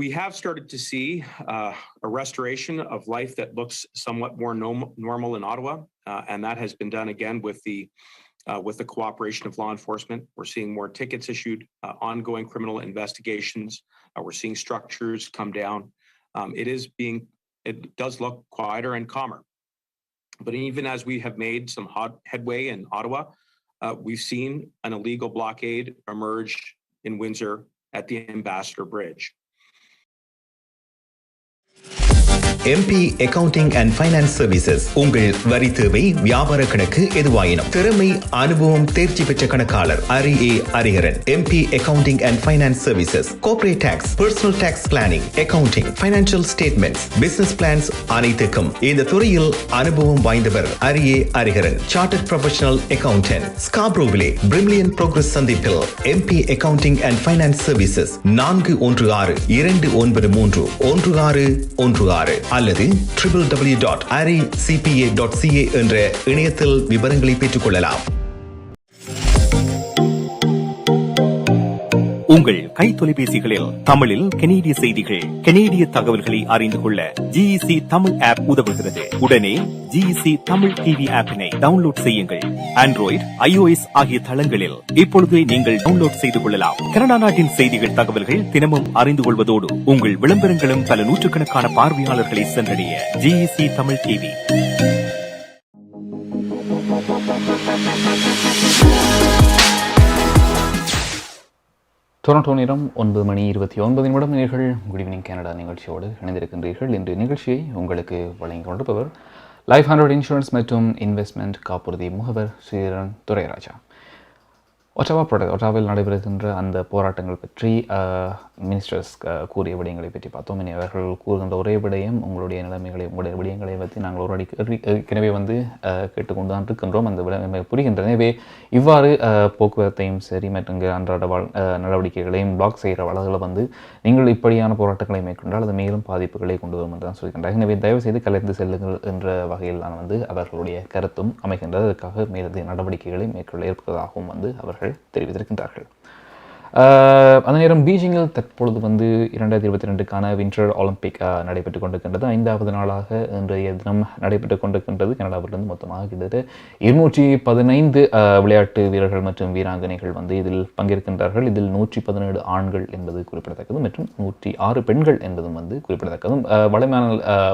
We have started to see a restoration of life that looks somewhat more normal in Ottawa, and that has been done again with the cooperation of law enforcement. We're seeing more tickets issued, ongoing criminal investigations. We're seeing structures come down. It does look quieter and calmer. But even as we have made some headway in Ottawa, we've seen an illegal blockade emerge in Windsor at the Ambassador Bridge. MP Accounting and Finance Services உங்கள் வரி தேவை வியாபார கணக்கு எதுவாயினும் திறமை அனுபவம் தேர்ச்சி பெற்ற கணக்காளர் அரிஏ Ariharan MP Accounting and Finance Services Corporate Tax, Personal Tax Planning, Accounting, Financial Statements, Business Plans அனைத்துக்கும் இந்த துறையில் அனுபவம் வாய்ந்தவர் அரிஏ Ariharan Chartered Professional Accountant ஸ்காப்ரோவிலே பிரிமிலியன் progress சந்திப்பில் MP Accounting and Finance Services 416-293-1616 அல்லது www.aricpa.ca என்ற இணையத்தில் விவரங்களை பெற்றுக் கொள்ளலாம். உங்கள் கை தொலைபேசிகளில் தமிழில் கனேடிய செய்திகள், கனேடிய தகவல்களை அறிந்து கொள்ள GEC தமிழ் ஆப் உதவுகிறது. உடனே GEC தமிழ் டிவி ஆப்பினை டவுன்லோட் செய்யுங்கள். ஆண்ட்ராய்டு, iOS ஆகிய தளங்களில் இப்பொழுதே நீங்கள் டவுன்லோட் செய்து கொள்ளலாம். கனடா நாட்டின் செய்திகள், தகவல்கள் தினமும் அறிந்து கொள்வதோடு உங்கள் விளம்பரங்களும் பல நூற்றுக்கணக்கான பார்வையாளர்களை சென்றடைய GEC தமிழ் டிவி. டொரண்டோ நேரம் 9:29 நேர்கள். குட் ஈவினிங் கனடா நிகழ்ச்சியோடு இணைந்திருக்கின்றீர்கள். இன்று நிகழ்ச்சியை உங்களுக்கு வழங்கிக் கொண்டிருப்பவர் லைஃப் 100 இன்சூரன்ஸ் மற்றும் இன்வெஸ்ட்மெண்ட் காப்புறுதி முகவர் ஸ்ரீதரன் துரைராஜா. ஒட்டாவில் நடைபெறுகின்ற அந்த போராட்டங்கள் பற்றி மினிஸ்டர்ஸ் கூறிய விடயங்களை பற்றி பார்த்தோம். இனி அவர்கள் கூறுகின்ற ஒரே விடயம் உங்களுடைய நிலைமைகளை, உங்களுடைய விடயங்களை பற்றி நாங்கள் ஒரு ஏற்கனவே கேட்டுக்கொண்டு தான் இருக்கின்றோம். அந்த விடயங்களை புரிகின்றன. எனவே இவ்வாறு போக்குவரத்தையும் சரி மற்றும் அன்றாட நடவடிக்கைகளையும் பிளாக் செய்கிற வளர்களை நீங்கள் இப்படியான போராட்டங்களை மேற்கொண்டால் அது மேலும் பாதிப்புகளை கொண்டு வரும் என்று தான் சொல்கின்றார். எனவே தயவு செய்து கலைந்து செல்லுங்கள் என்ற வகையில் தான் அவர்களுடைய கருத்தும் அமைகின்றது. அதற்காக மேலதிக நடவடிக்கைகளை மேற்கொள்ள இருப்பதாகவும் அவர்கள் தெரிவித்திருக்கின்றார்கள். அந்த நேரம் பீஜிங்கில் தற்பொழுது வந்து 2022க்கான வின்டர் ஒலிம்பிக் நடைபெற்றுக் கொண்டிருக்கின்றது. 5வது நாளாக இன்றைய தினம் நடைபெற்றுக் கொண்டிருக்கின்றது. கனடாவிலிருந்து மொத்தமாக கிட்டத்தட்ட 215 விளையாட்டு வீரர்கள் மற்றும் வீராங்கனைகள் வந்து இதில் பங்கேற்கின்றார்கள். இதில் 117 ஆண்கள் என்பது குறிப்பிடத்தக்கது மற்றும் 106 பெண்கள் என்பதும் வந்து குறிப்பிடத்தக்கதும்.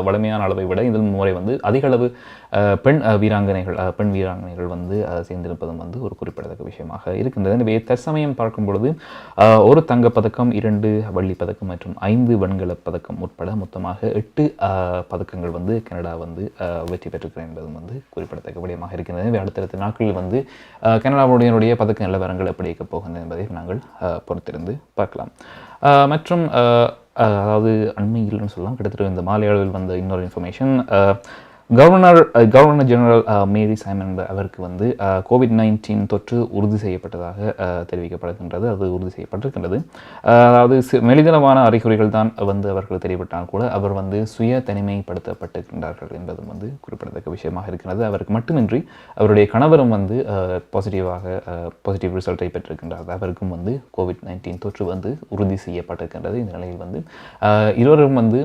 வலிமையான அளவை விட இதில் முறை வந்து அதிக அளவு பெண் வீராங்கனைகள் வந்து சேர்ந்திருப்பதும் வந்து ஒரு குறிப்பிடத்தக்க விஷயமாக இருக்கின்றது. எனவே தற்சமயம் பார்க்கும் பொழுது ஒரு தங்கப்பதக்கம், 2 வெள்ளிப்பதக்கம் மற்றும் 5 வெண்கலப் பதக்கம் உட்பட மொத்தமாக 8 பதக்கங்கள் வந்து கனடா வந்து வெற்றி பெற்றிருக்கிறது என்பதும் வந்து குறிப்பிடத்தக்க விடயமாக இருக்கின்றது. அடுத்தடுத்த நாட்களில் வந்து கனடாவுடைய பதக்க நிலவரங்கள் எப்படி இருக்கப் போகின்றன என்பதை நாங்கள் பொறுத்திருந்து பார்க்கலாம். மற்றும் அதாவது அண்மையில்னு சொல்லலாம், கிட்டத்தட்ட இந்த மாலை அளவில் வந்த இன்னொரு இன்ஃபர்மேஷன், கவர்னர் ஜெனரல் மேரி சைமன் அவருக்கு வந்து COVID-19 தொற்று உறுதி செய்யப்பட்டதாக தெரிவிக்கப்படுகின்றது. அது உறுதி செய்யப்பட்டிருக்கின்றது. அதாவது மெலிதனமான அறிகுறிகள் தான் வந்து அவர்கள் தெரிவித்தால் கூட அவர் வந்து சுய தனிமைப்படுத்தப்பட்டிருக்கின்றார்கள் என்பதும் வந்து குறிப்பிடத்தக்க விஷயமாக இருக்கிறது. அவருக்கு மட்டுமின்றி அவருடைய கணவரும் வந்து பாசிட்டிவ் ரிசல்ட்டை பெற்றிருக்கின்றார். அவருக்கும் வந்து COVID-19 தொற்று வந்து உறுதி செய்யப்பட்டிருக்கின்றது. இந்த நிலையில் வந்து இருவரும் வந்து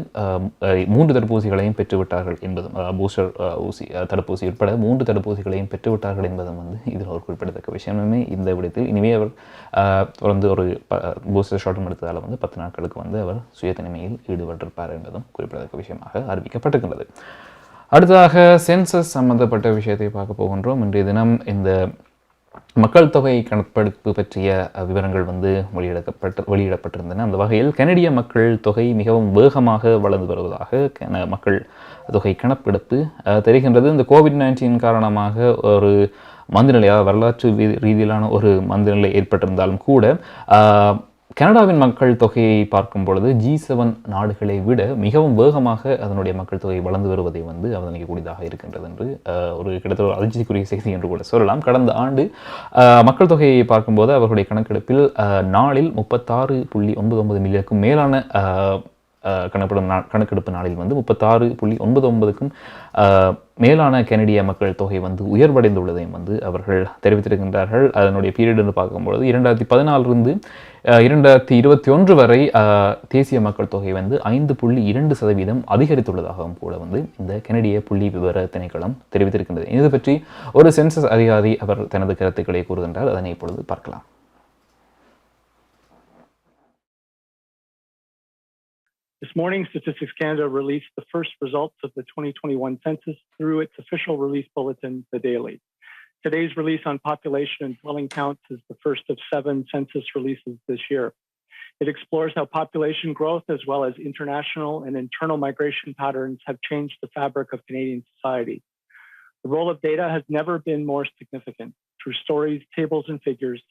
3 தடுப்பூசிகளையும் பெற்றுவிட்டார்கள் என்பதும் தடுப்பூசி உட்பட 3 தடுப்பூசிகளையும் பெற்றுவிட்டார்கள் என்பதும் வந்து இதில் ஒரு குறிப்பிடத்தக்க விஷயமே. இந்த விடத்தில் இனிமே அவர் வந்து ஒரு பூஸ்டர் ஷாட்டும் எடுத்ததால் வந்து 10 நாட்களுக்கு வந்து அவர் சுயதனிமையில் ஈடுபட்டிருப்பார் என்பதும் குறிப்பிடத்தக்க விஷயமாக அறிவிக்கப்பட்டிருக்கின்றது. அடுத்ததாக சென்சஸ் சம்பந்தப்பட்ட விஷயத்தை பார்க்க போகின்றோம். இன்றைய தினம் இந்த மக்கள் தொகை கணக்கெடுப்பு பற்றிய விவரங்கள் வந்து வெளியிடப்பட்டிருந்தன. அந்த வகையில் கனடிய மக்கள் தொகை மிகவும் வேகமாக வளர்ந்து வருவதாக மக்கள் தொகை கணக்கெடுப்பு தெரிகின்றது. இந்த COVID-19 காரணமாக ஒரு மந்தநிலையாக வரலாற்று ரீதியிலான ஒரு மந்தநிலை ஏற்பட்டிருந்தாலும் கூட கனடாவின் மக்கள் தொகையை பார்க்கும் பொழுது G7 நாடுகளை விட மிகவும் வேகமாக அதனுடைய மக்கள் தொகை வளர்ந்து வருவதை வந்து அவதானிக்கக்கூடியதாக இருக்கின்றது என்று ஒரு கிட்டத்தட்ட ஒரு அதிர்ச்சிக்குரிய செய்தி என்று கூட சொல்லலாம். கடந்த ஆண்டு மக்கள் தொகையை பார்க்கும்போது அவர்களுடைய கணக்கெடுப்பில் நாளில் 36.99 மில்லியனுக்கும் மேலான கணக்கெடுப்பு நாளில் வந்து 36.99க்கும் மேலான கனடிய மக்கள் தொகை வந்து உயர்வடைந்துள்ளதையும் வந்து அவர்கள் தெரிவித்திருக்கின்றார்கள். அதனுடைய பீரியட் என்று பார்க்கும்பொழுது 2014 2021 வரை தேசிய மக்கள் தொகை வந்து 5.2% அதிகரித்துள்ளதாகவும் கூட வந்து இந்த கனடிய புள்ளி விவர திணைக்களம் தெரிவித்திருக்கின்றது. இது பற்றி ஒரு சென்சஸ் அதிகாரி அவர் தனது கருத்துக்களை கூறுகின்றார். அதனை இப்பொழுது பார்க்கலாம். This morning, Statistics Canada released the first results of the 2021 census through its official release bulletin, The Daily. Today's release on population and dwelling counts is the first of 7 census releases this year. It explores how population growth as well as international and internal migration patterns have changed the fabric of Canadian society. The role of data has never been more significant. Through stories, tables, and figures,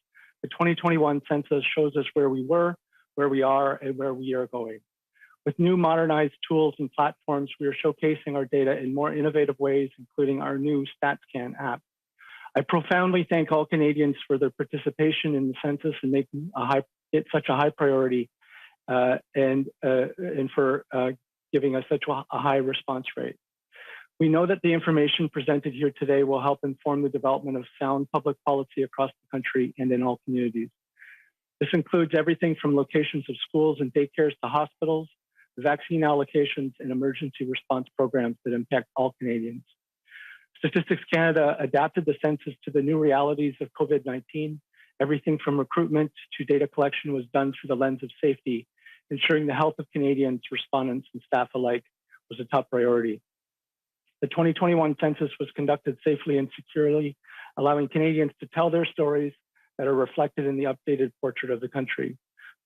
the 2021 census shows us where we were, where we are, and where we are going. With new modernized tools and platforms, we are showcasing our data in more innovative ways, including our new StatScan app. I profoundly thank all Canadians for their participation in the census and making it such a high priority, and for giving us such a high response rate. We know that the information presented here today will help inform the development of sound public policy across the country and in all communities. This includes everything from locations of schools and daycares to hospitals, vaccine allocations, and emergency response programs that impact all Canadians. Statistics Canada adapted the census to the new realities of COVID-19. Everything from recruitment to data collection was done through the lens of safety, ensuring the health of Canadians, respondents, and staff alike was a top priority. The 2021 census was conducted safely and securely, allowing Canadians to tell their stories that are reflected in the updated portrait of the country.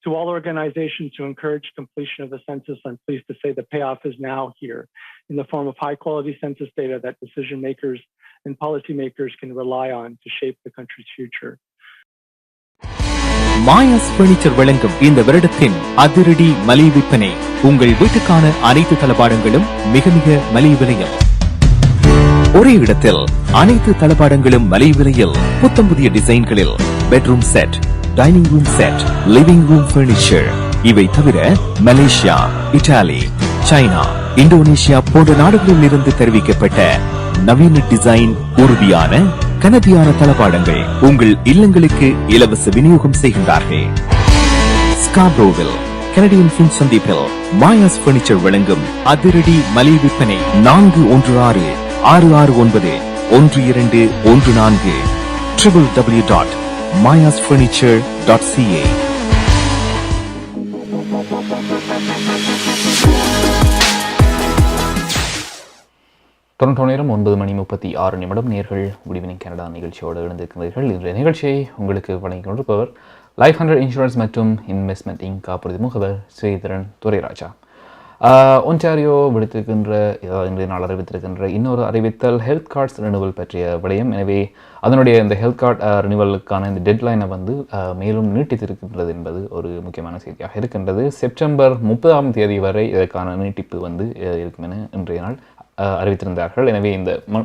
To all organizations who encourage completion of the census, I'm pleased to say the payoff is now here in the form of high-quality census data that decision makers and policymakers can rely on to shape the country's future. Maya's furniture வழங்கும் இந்த வருடத்தின் அதிரடி மலிவு விற்பனை. உங்கள் வீட்டுக்கான அனைத்து தளபாடங்களும் மிக மிக மலிவு விலையில். ஒரே இடத்தில் அனைத்து தளபாடங்களும் மலிவு விலையில். புத்தம் புதிய டிசைன்களில் bedroom set, dining room set, living room furniture. இவை தவிர மலேசியா, இத்தாலி, சைனா, இந்தோனேஷியா போன்ற நாடுகளில் இருந்து தெரிவிக்கப்பட்ட நவீன டிசைன் உறுதியான கனதியான தளபாடங்கள் உங்கள் இல்லங்களுக்கு இலவச விநியோகம் செய்கின்றார்கள். ஸ்காப்ரோவில் கனடியன் பின் சந்திப்பில் மாயாஸ் பர்னிச்சர் வழங்கும் அதிரடி மலிவு விற்பனை 416-669-1214 www.mayasfurniture.ca. டொரண்டோ நேரம் 9:36 நேர்கள் குட் ஈவினிங் கனடா நிகழ்ச்சியோடு இணைந்திருக்கிறீர்கள். இன்றைய நிகழ்ச்சியை உங்களுக்கு வழங்கிக் கொண்டிருப்பவர் லைஃப் 100 இன்சூரன்ஸ் மற்றும் இன்வெஸ்ட்மெண்ட் இன்க் காப்புறுதி முகவர் ஸ்ரீதரன் துரைராஜா. ஒன்டாரியோ விடுத்திருக்கின்ற இன்றைய நாள் அறிவித்திருக்கின்ற இன்னொரு அறிவித்தல் ஹெல்த் கார்ட்ஸ் ரினிவல் பற்றிய விடயம். எனவே அதனுடைய இந்த ஹெல்த் கார்டு ரினிவலுக்கான இந்த டெட்லைனை மேலும் நீட்டித்திருக்கின்றது என்பது ஒரு முக்கியமான செய்தியாக இருக்கின்றது. செப்டம்பர் 30 வரை இதற்கான நீட்டிப்பு இருக்கும் என இன்றைய நாள் அறிவித்திருந்தார்கள். எனவே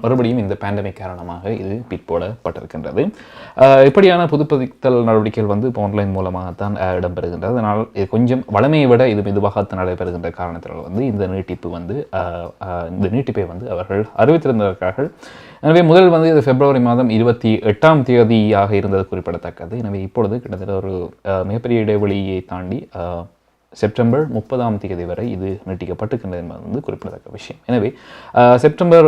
மறுபடியும் இந்த பேண்டமிக் காரணமாக இது பிற்போடப்பட்டிருக்கின்றது. இப்படியான புதுப்பித்தல் நடவடிக்கைகள் இப்போ ஆன்லைன் மூலமாகத்தான் இடம்பெறுகின்றது. அதனால் இது கொஞ்சம் வளமையை விட இது மெதுவாக நடைபெறுகின்ற காரணத்தினால் இந்த நீட்டிப்பை அவர்கள் அறிவித்திருந்தார்கள். எனவே முதல் இது பிப்ரவரி மாதம் 28 இருந்தது குறிப்பிடத்தக்கது. எனவே இப்பொழுது கிட்டத்தட்ட ஒரு மிகப்பெரிய இடைவெளியை தாண்டி செப்டம்பர் 30 வரை இது நீட்டிக்கப்பட்டிருக்கின்றது என்பது குறிப்பிடத்தக்க விஷயம். எனவே செப்டம்பர்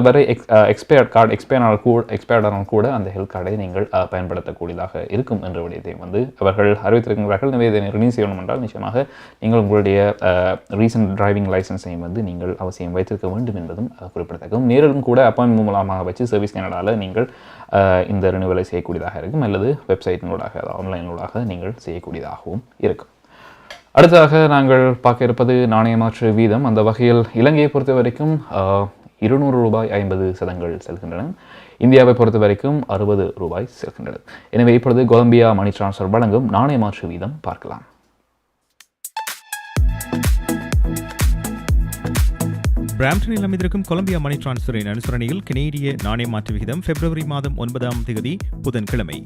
வரை எக்ஸ்பயர்டானால் கூட அந்த ஹெல்த் கார்டை நீங்கள் பயன்படுத்தக்கூடியதாக இருக்கும் என்ற விடயத்தை அவர்கள் அறிவித்திருக்கிறார்கள். எனவே இதை ரினியூ செய்யணும் என்றால் நிச்சயமாக நீங்கள் உங்களுடைய ரீசன்ட் டிரைவிங் லைசன்ஸையும் நீங்கள் அவசியம் வைத்திருக்க வேண்டும் என்பதும் குறிப்பிடத்தக்கும். நேரிலும் கூட அப்பாயின்மெண்ட் மூலமாக வச்சு சர்வீஸ் கனடாவில் நீங்கள் இந்த ரினியூவலை செய்யக்கூடியதாக இருக்கும், அல்லது வெப்சைட்டினூடாக ஆன்லைனூடாக நீங்கள் செய்யக்கூடியதாகவும் இருக்கும். அடுத்ததாக நாங்கள் பார்க்க இருப்பது நாணய மாற்று வீதம். அந்த வகையில் இலங்கையை பொறுத்த வரைக்கும் $200.50 செல்கின்றன. இந்தியாவை பொறுத்த வரைக்கும் $60 செல்கின்றன. எனவே இப்பொழுது கொலம்பியா மணி டிரான்ஸ்ஃபர் வழங்கும் நாணய மாற்று வீதம் பார்க்கலாம். பிராம்டனில் அமைந்திருக்கும் கொலம்பியா மணி டிரான்ஸ்ஃபரின் அனுசரணையில் கனேடிய நாணய மாற்று விகிதம் பிப்ரவரி மாதம் 9 புதன்கிழமை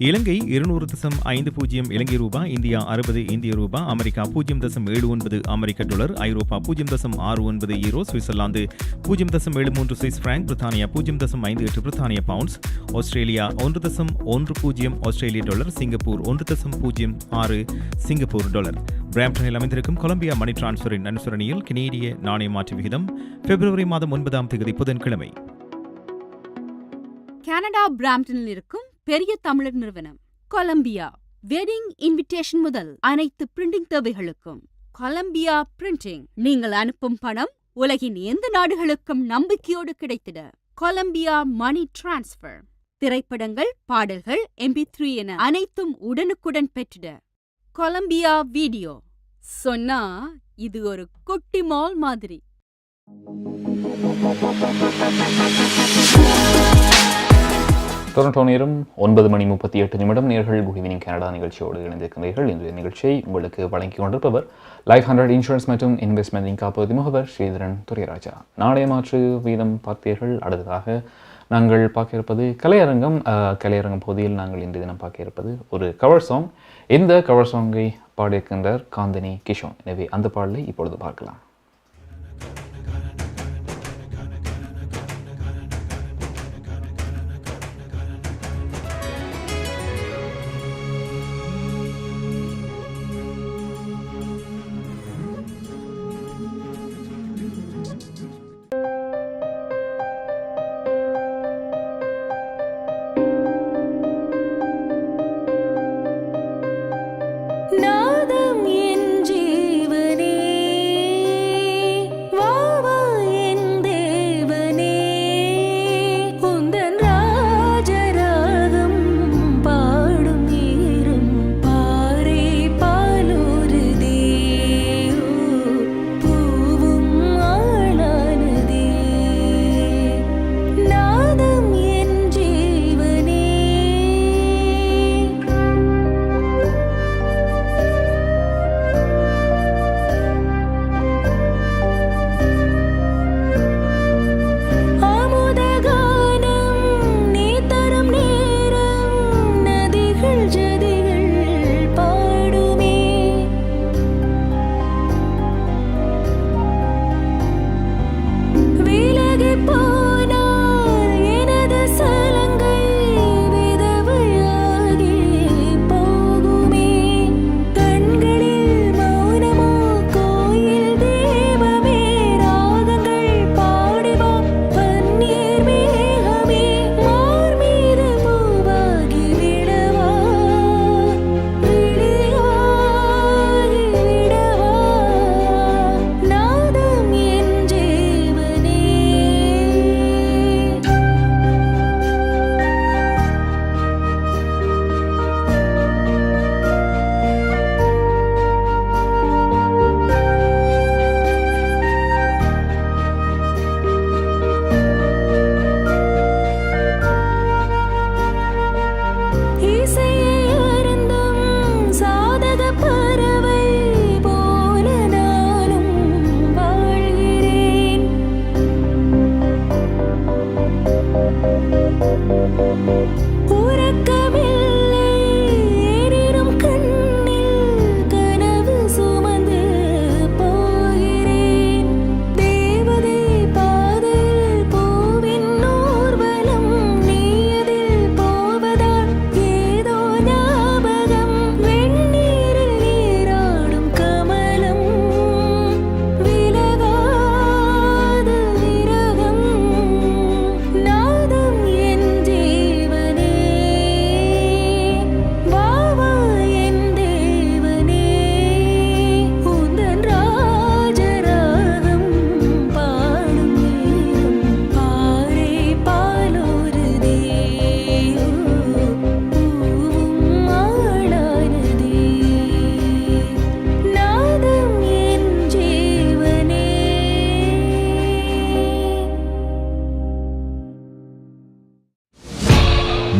இலங்கை 200.50 இலங்கை ரூபாய், இந்தியா 60 இந்திய ரூபாய், அமெரிக்கா 0.79 அமெரிக்க டாலர், ஐரோப்பா 0.69 யூரோ, சுவிட்சர்லாந்து 0.73 சுவிஸ் பிராங்க், பிரித்தானியா 0.58 பிரித்தானிய பவுண்ட்ஸ், ஆஸ்திரேலியா 1.10 ஆஸ்திரேலிய டாலர், சிங்கப்பூர் 1.06 சிங்கப்பூர் டாலர். பிராம்டனில் அமைந்திருக்கும் கொலம்பியா மணி டிரான்ஸ்ஃபரின் அனுசரணையில் கனேடிய நாணய மாற்று விகிதம் பிப்ரவரி மாதம் 9 புதன்கிழமை. கனடா பிராம்டனில் இருக்கும் பெரிய தமிழர் நிறுவனம் கொலம்பியா வெட்டிங் இன்விடேஷன் முதல் அனைத்து பிரிண்டிங் தேவைகளுக்கும் கொலம்பியா பிரிண்டிங். நீங்கள் அனுப்பும் பணம் உலகின் எந்த நாடுகளுக்கும் நம்பிக்கையோடு கிடைத்திட கொலம்பியா மணி டிரான்ஸ்ஃபர். திரைப்படங்கள், பாடல்கள், MP3 என அனைத்தும் உடனுக்குடன் பெற்றிட கொலம்பியா வீடியோ. சொன்னா இது ஒரு குட்டி மால் மாதிரி. டொரண்டோ நேரம் 9:38 நேர்கள் குட் ஈவினிங் கனடா நிகழ்ச்சியோடு இணைந்திருக்கிறீர்கள். இன்றைய நிகழ்ச்சியை உங்களுக்கு வழங்கிக் கொண்டிருப்பவர் லைஃப் 100 இன்சூரன்ஸ் மற்றும் இன்வெஸ்ட்மெண்ட் இன்க் காப்புறுதி முகவர் ஸ்ரீதரன் துரைராஜா. நாணய மாற்று வீதம் பார்த்தீர்கள். அடுத்ததாக நாங்கள் பார்க்க இருப்பது கலையரங்கம். கலையரங்கம் பகுதியில் நாங்கள் இன்று தினம் பார்க்க இருப்பது ஒரு கவர் சாங். இந்த கவர் சாங்கை பாடியிருக்கின்றார் காந்தினி கிஷோன். எனவே அந்த பாடலை இப்பொழுது பார்க்கலாம். நாதம் என் ஜீவனே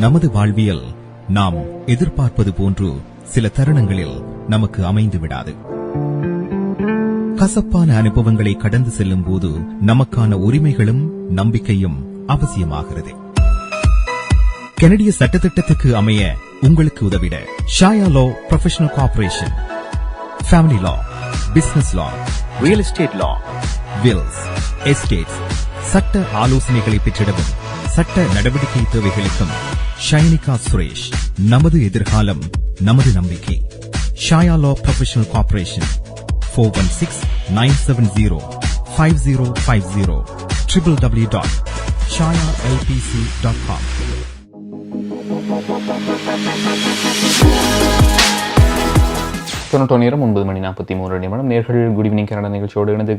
நமது வாழ்வியல் நாம் எதிர்பார்ப்பது போன்று சில தருணங்களில் நமக்கு அமைந்து விடாது. கசப்பான அனுபவங்களை கடந்து செல்லும் போது நமக்கான உரிமைகளும் நம்பிக்கையும் அவசியமாகிறது. கனடிய சட்டத்திட்டத்துக்கு அமைய உங்களுக்கு உதவிட ஷாயா லா ப்ரொஃபஷனல் கார்ப்பரேஷன், ஃபேமிலி லா, பிசினஸ் லா, ரியல் எஸ்டேட் லா, வில்ஸ், எஸ்டேட்ஸ், சட்ட ஆலோசனைகளை பெற்றிடவும் சட்ட நடவடிக்கை தேவைகளுக்கும் ஷைனிகா சுரேஷ். நமது எதிர்காலம் நமது நம்பிக்கை. ஷாயா லா ப்ரொஃபஷனல் கார்ப்பரேஷன் 416-970-5050 www.shayalpc.com. நேரம் 9:43 நேர்கள் குட் ஈவினிங் கனடா நிகழ்ச்சியோடு இணைந்து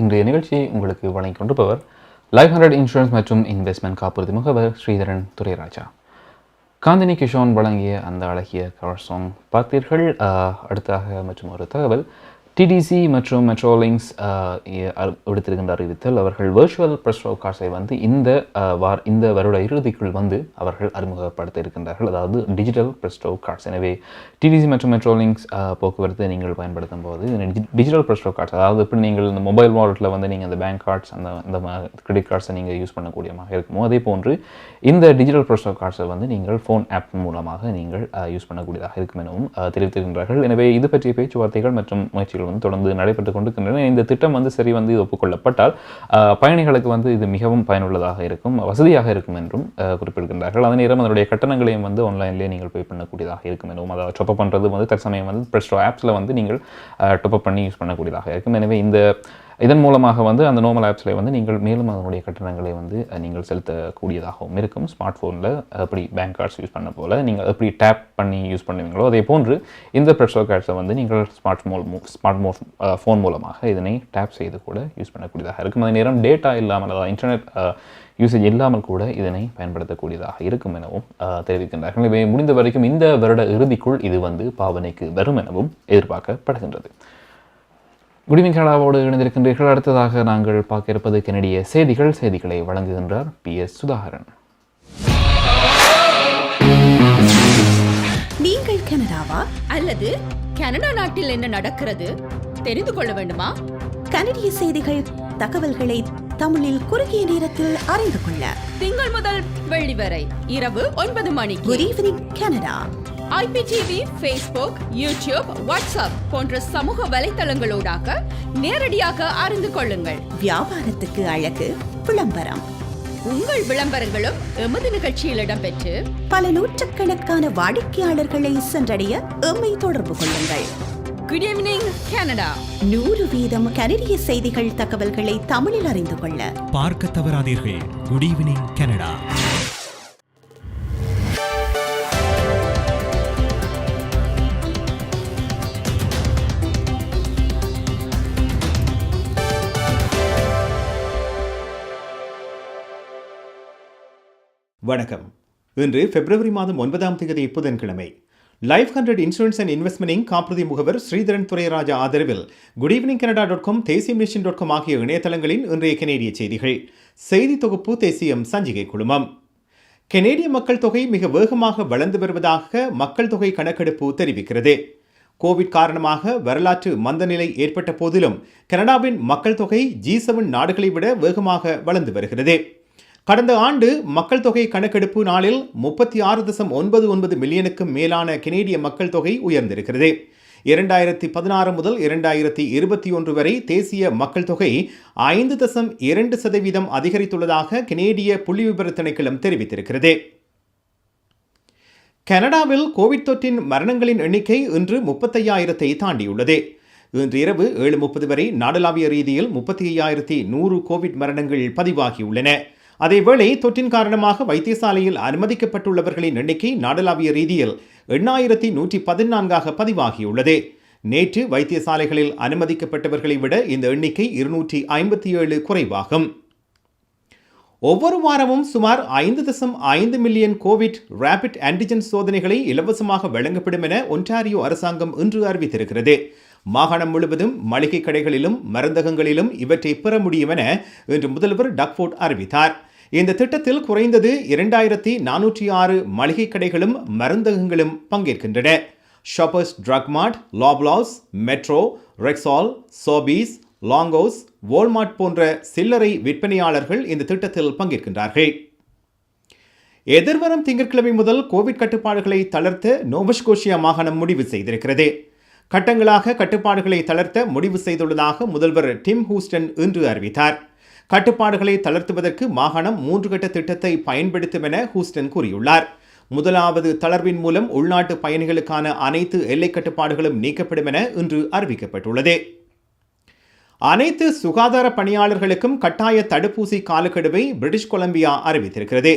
இன்றைய நிகழ்ச்சியை உங்களுக்கு வழங்கிக் கொண்டிருப்பவர் லைஃப் 100 இன்சூரன்ஸ் மற்றும் இன்வெஸ்ட்மெண்ட் காப்புறுதி முகவர் ஸ்ரீதரன் துரைராஜா. காந்தினி கிஷோன் வழங்கிய அந்த அழகிய கவர் சாங் பார்த்தீர்கள். அடுத்தாக மற்றும் ஒரு தகவல், டிடிசி மற்றும் மெட்ரோலிங்ஸ் விடுத்திருக்கின்ற அறிவித்தல், அவர்கள் வெர்ச்சுவல் பிரஸ்டோ கார்ட்ஸை வந்து இந்த வருட இறுதிக்குள் வந்து அவர்கள் அறிமுகப்படுத்த இருக்கின்றார்கள். அதாவது டிஜிட்டல் பிரஸ்டோ கார்ட்ஸ். எனவே டிடிசி மற்றும் மெட்ரோலிங்ஸ் போக்குவரத்தை நீங்கள் பயன்படுத்தும் போது டிஜிட்டல் பிரஸ்டோ கார்ட்ஸ், அதாவது எப்படி நீங்கள் இந்த மொபைல் வாலெட்டில் வந்து நீங்கள் அந்த பேங்க் கார்ட்ஸ் அந்த கிரெடிட் கார்ட்ஸை நீங்கள் யூஸ் பண்ணக்கூடியமாக இருக்குமோ, அதே போன்று இந்த டிஜிட்டல் பிரஸ்டோ கார்ட்ஸை வந்து நீங்கள் ஃபோன் ஆப் மூலமாக நீங்கள் யூஸ் பண்ணக்கூடியதாக இருக்கும் எனவும் தெரிவித்திருக்கின்றார்கள். எனவே இது பற்றிய பேச்சுவார்த்தைகள் மற்றும் முயற்சிகள் வந்து தொடர்ந்து நடைபெற்றுக் கொண்டிருக்கின்றன. இந்த திட்டம் வந்து சரி வந்து ஒப்புக்கொள்ளப்பட்டால் பயணிகளுக்கு வந்து இது மிகவும் பயனுள்ளதாக இருக்கும், வசதியாக இருக்கும் என்றும் குறிப்பிடுகின்றார்கள். அதே நேரம் அதனுடைய கட்டணங்களையும் வந்து ஆன்லைன்லேயே நீங்கள் பே பண்ணக்கூடியதாக இருக்கும் எனவும், அதாவது டொப் அப் பண்ணுறது வந்து தற்சமயம் வந்து பிரஸ்டோ ஆப்ஸில் வந்து நீங்கள் டொப் அப் பண்ணி யூஸ் பண்ணக்கூடியதாக இருக்கும். எனவே இதன் மூலமாக வந்து அந்த நார்மல் ஆப்ஸில் வந்து நீங்கள் மேலும் அதனுடைய கட்டணங்களை வந்து நீங்கள் செலுத்தக்கூடியதாகவும் இருக்கும். ஸ்மார்ட் ஃபோனில் எப்படி பேங்க் கார்ட்ஸ் யூஸ் பண்ண போல் நீங்கள் எப்படி டேப் பண்ணி யூஸ் பண்ணுவீங்களோ அதே போன்று இந்த பிரஸ்டோ கார்ட்ஸை வந்து நீங்கள் ஸ்மார்ட் ஃபோன் மூலமாக இதனை டேப் செய்து கூட யூஸ் பண்ணக்கூடியதாக இருக்கும். அதே நேரம் டேட்டா இல்லாமல், அதாவது இன்டர்நெட் யூசேஜ் இல்லாமல் கூட இதனை பயன்படுத்தக்கூடியதாக இருக்கும் எனவும் தெரிவிக்கின்றார்கள். இவை முடிந்த வரைக்கும் இந்த வருட இறுதிக்குள் இது வந்து பாவனைக்கு வரும் எனவும் எதிர்பார்க்கப்படுகின்றது. குட் ஈவினிங் கனடாவோடு இணைந்திருக்கின்றீர்கள். அடுத்ததாக நாங்கள் பார்க்க இருப்பது கனடிய செய்திகளை வழங்குகின்றார் Ps. சுதாகரன். நீங்கள் கனடாவா அல்லது கனடா நாட்டில் என்ன நடக்கிறது தெரிந்து கொள்ள வேண்டுமா? கனடிய செய்திகள், தகவல்களை தமிழில் குறுகிய நேரத்தில் அறிந்து கொள்ள திங்கள் முதல் வெள்ளி வரை இரவு 9 மணிக்கு good evening Canada IPTV, Facebook, YouTube, WhatsApp போன்ற சமூக வலைத்தளங்களோடாக நேரடியாக அறிந்து கொள்ளுங்கள். வியாபாரத்துக்கு அழகு விளம்பரம். உங்கள் விளம்பரங்களும் எமது நிகழ்ச்சியில் இடம்பெற்று பல நூற்றுக்கணக்கான வாடிக்கையாளர்களை சென்றடைய எம்மை தொடர்பு கொள்ளுங்கள். Good evening Canada. 100% கனடிய செய்திகள், தகவல்களை தமிழில் அறிந்து கொள்ள பார்க்க தவறாதீர்கள். Good evening Canada. வணக்கம். இன்று பிப்ரவரி மாதம் 9ஆம் தேதி புதன்கிழமை. லைஃப் 100 இன்சூரன்ஸ் அண்ட் இன்வெஸ்ட்மெண்ட் காப்புறுதி முகவர் ஸ்ரீதரன் துரைராஜா ஆதரவில் குட் ஈவினிங் கனடா.com, தேசியம்.com ஆகிய இணையதளங்களின் இன்றைய கனேடிய செய்திகள். செய்தி தொகுப்பு தேசியம் சஞ்சிகை குழுமம். கனேடிய மக்கள் தொகை மிக வேகமாக வளர்ந்து வருவதாக மக்கள் தொகை கணக்கெடுப்பு தெரிவிக்கிறது. கோவிட் காரணமாக வரலாற்று மந்தநிலை ஏற்பட்ட போதிலும் கனடாவின் மக்கள் தொகை G7 நாடுகளை விட வேகமாக வளர்ந்து வருகிறது. கடந்த ஆண்டு மக்கள் தொகை கணக்கெடுப்பு நாளில் 36.99 மில்லியனுக்கும் மேலான கெனேடிய மக்கள் தொகை உயர்ந்திருக்கிறது. 2016 முதல் 2021 வரை தேசிய மக்கள் தொகை 5.2% அதிகரித்துள்ளதாக கெனேடிய புள்ளிவிபர திணைக்களம் தெரிவித்திருக்கிறது. கனடாவில் கோவிட் தொற்றின் மரணங்களின் எண்ணிக்கை இன்று 35,000 தாண்டியுள்ளது. இன்று இரவு 7:30 வரை நாடளாவிய ரீதியில் 35,100 கோவிட் மரணங்கள் பதிவாகியுள்ளன. அதேவேளை தொற்றின் காரணமாக வைத்தியசாலையில் அனுமதிக்கப்பட்டுள்ளவர்களின் எண்ணிக்கை நாடளாவிய ரீதியில் 8,114 பதிவாகியுள்ளது. நேற்று வைத்தியசாலைகளில் அனுமதிக்கப்பட்டவர்களை விட இந்த எண்ணிக்கை 257 குறைவாகும். ஒவ்வொரு வாரமும் சுமார் 5.5 மில்லியன் கோவிட் ரேபிட் ஆன்டிஜென் சோதனைகளை இலவசமாக வழங்கப்படும் என ஒன்டாரியோ அரசாங்கம் இன்று அறிவித்திருக்கிறது. மாகாணம் முழுவதும் மளிகை கடைகளிலும் மருந்தகங்களிலும் இவற்றை பெற முடியும் என இன்று முதல்வர் டக்ஃபோர்ட் அறிவித்தார். இந்த திட்டத்தில் குறைந்தது 2,406 மளிகை கடைகளும் மருந்தகங்களும் பங்கேற்கின்றன. ஷாப்பர்ஸ் ட்ரக் மார்ட், லாப்லாஸ், மெட்ரோ, ரெக்ஸால், சோபீஸ், லாங்கோஸ், வால்மார்ட் போன்ற சில்லறை விற்பனையாளர்கள் இந்த திட்டத்தில் பங்கேற்கின்றார்கள். எதிர்வரும் திங்கட்கிழமை முதல் கோவிட் கட்டுப்பாடுகளை தளர்த்த நோவஸ்கோஷியா மாகாணம் முடிவு செய்திருக்கிறது. கட்டங்களாக கட்டுப்பாடுகளை தளர்த்த முடிவு செய்துள்ளதாக முதல்வர் டிம் ஹூஸ்டன் இன்று அறிவித்தார். கட்டுப்பாடுகளை தளர்த்துவதற்கு மாகாணம் 3 கட்ட திட்டத்தை பயன்படுத்தும் என ஹூஸ்டன் கூறியுள்ளார். முதலாவது தளர்வின் மூலம் உள்நாட்டு பயணிகளுக்கான அனைத்து எல்லை கட்டுப்பாடுகளும் நீக்கப்படும் என இன்று அறிவிக்கப்பட்டுள்ளது. அனைத்து சுகாதார பணியாளர்களுக்கும் கட்டாய தடுப்பூசி காலக்கெடுவை பிரிட்டிஷ் கொலம்பியா அறிவித்திருக்கிறது.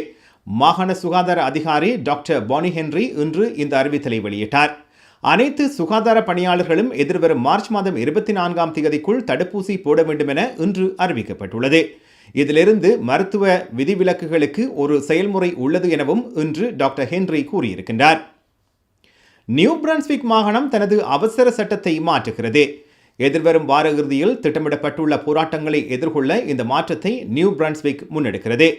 மாகாண சுகாதார அதிகாரி டாக்டர் பானி ஹென்றி இன்று இந்த அறிவித்தலை வெளியிட்டார். அனைத்து சுகாதார பணியாளர்களும் எதிர்வரும் மார்ச் மாதம் 24ஆம் தேதிக்குள் தடுப்பூசி போட வேண்டும் என இன்று அறிவிக்கப்பட்டுள்ளது. இதிலிருந்து மருத்துவ விதிவிலக்குகளுக்கு ஒரு செயல்முறை உள்ளது எனவும் இன்று டாக்டர் ஹென்றி கூறியிருக்கின்றார். நியூ பிரன்ஸ்விக் மாகாணம் தனது அவசர சட்டத்தை மாற்றுகிறது. எதிர்வரும் வார இறுதியில் திட்டமிடப்பட்டுள்ள போராட்டங்களை எதிர்கொள்ள இந்த மாற்றத்தை நியூ பிரன்ஸ்விக் முன்னெடுக்கிறது.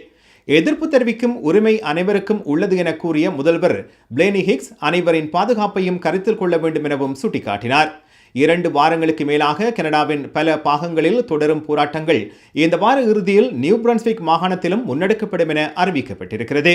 எதிர்ப்பு தெரிவிக்கும் உரிமை அனைவருக்கும் உள்ளது என கூறிய முதல்வர் பிளேனி ஹிக்ஸ் அனைவரின் பாதுகாப்பையும் கருத்தில் கொள்ள வேண்டும் எனவும் சுட்டிக்காட்டினார். 2 வாரங்களுக்கு மேலாக கனடாவின் பல பாகங்களில் தொடரும் போராட்டங்கள் இந்த வார இறுதியில் நியூ பிரன்ஸ்விக் மாகாணத்திலும் முன்னெடுக்கப்படும் என அறிவிக்கப்பட்டிருக்கிறது.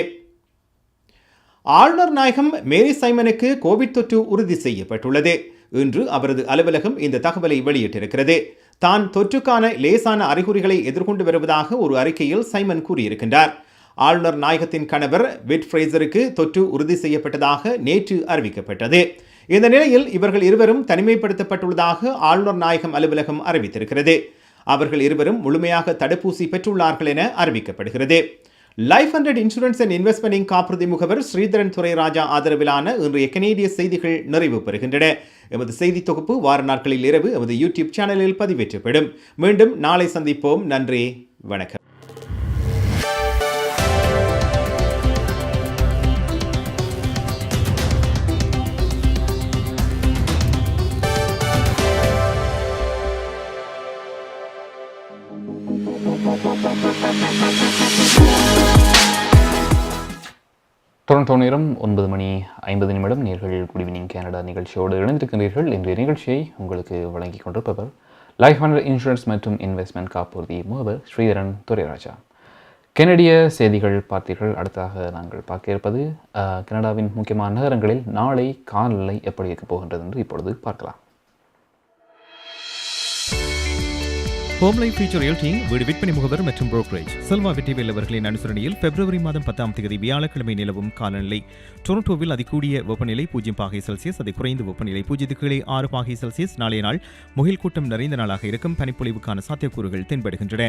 ஆளுநர் நாயகம் மேரி சைமனுக்கு கோவிட் தொற்று உறுதி செய்யப்பட்டுள்ளது. இன்று அவரது அலுவலகம் இந்த தகவலை வெளியிட்டிருக்கிறது. தான் தொற்றுக்கான லேசான அறிகுறிகளை எதிர்கொண்டு வருவதாக ஒரு அறிக்கையில் சைமன் கூறியிருக்கின்றார். ஆளுநர் நாயகத்தின் கணவர் விட் ஃப்ரேசருக்கு தொற்று உறுதி செய்யப்பட்டதாக நேற்று அறிவிக்கப்பட்டது. இந்த நிலையில் இவர்கள் இருவரும் தனிமைப்படுத்தப்பட்டுள்ளதாக ஆளுநர் நாயகம் அலுவலகம் அறிவித்திருக்கிறது. அவர்கள் இருவரும் முழுமையாக தடுப்பூசி பெற்றுள்ளார்கள் என அறிவிக்கப்படுகிறது. லைஃப் 100 இன்சூரன்ஸ் அண்ட் இன்வெஸ்ட்மெண்ட் காப்புறுதி முகவர் ஸ்ரீதரன் துரைராஜா ஆதரவிலான இன்றைய கனேடிய செய்திகள் நிறைவு பெறுகின்றன. எமது செய்தி தொகுப்பு வார நாட்களில் இரவு எமது யூடியூப் சேனலில் பதிவேற்றப்படும். மீண்டும் நாளை சந்திப்போம். நன்றி, வணக்கம். டொரண்டோ நேரம் 9:50 நேர்கள் குட் ஈவினிங் கனடா நிகழ்ச்சியோடு இணைந்திருக்கின்றீர்கள். இன்றைய நிகழ்ச்சியை உங்களுக்கு வழங்கிக் கொண்டிருப்பவர் லைஃப் 100 இன்சூரன்ஸ் மற்றும் இன்வெஸ்ட்மெண்ட் காப்புறுதி முகவர் ஸ்ரீதரன் துரைராஜா. கனடிய செய்திகள் பார்த்தீர்கள். அடுத்ததாக நாங்கள் பார்க்க இருப்பது கனடாவின் முக்கியமான நகரங்களில் நாளை காலநிலை எப்படி இருக்கப் போகின்றது என்று இப்பொழுது பார்க்கலாம். ஹோம் லைஃப் ஃபியூச்சர் ரியல்டிங் வீடு விற்பனை முகவர் மற்றும் புரோக்கரேஜ் செல்வா வெற்றிவேல் அவர்களின் அனுசரணையில் பிப்ரவரி மாதம் 10ஆம் தேதி வியாழக்கிழமை நிலவும் காலநிலை. டொரண்டோவில் அதிகூடிய வெப்பநிலை 0°C, அதை குறைந்த வெப்பநிலை 0.6°C. நாளைய நாள் முகில் கூட்டம் நிறைந்த நாளாக இருக்கும். பனிப்பொழிவுக்கான சாத்தியக்கூறுகள் தென்படுகின்றன.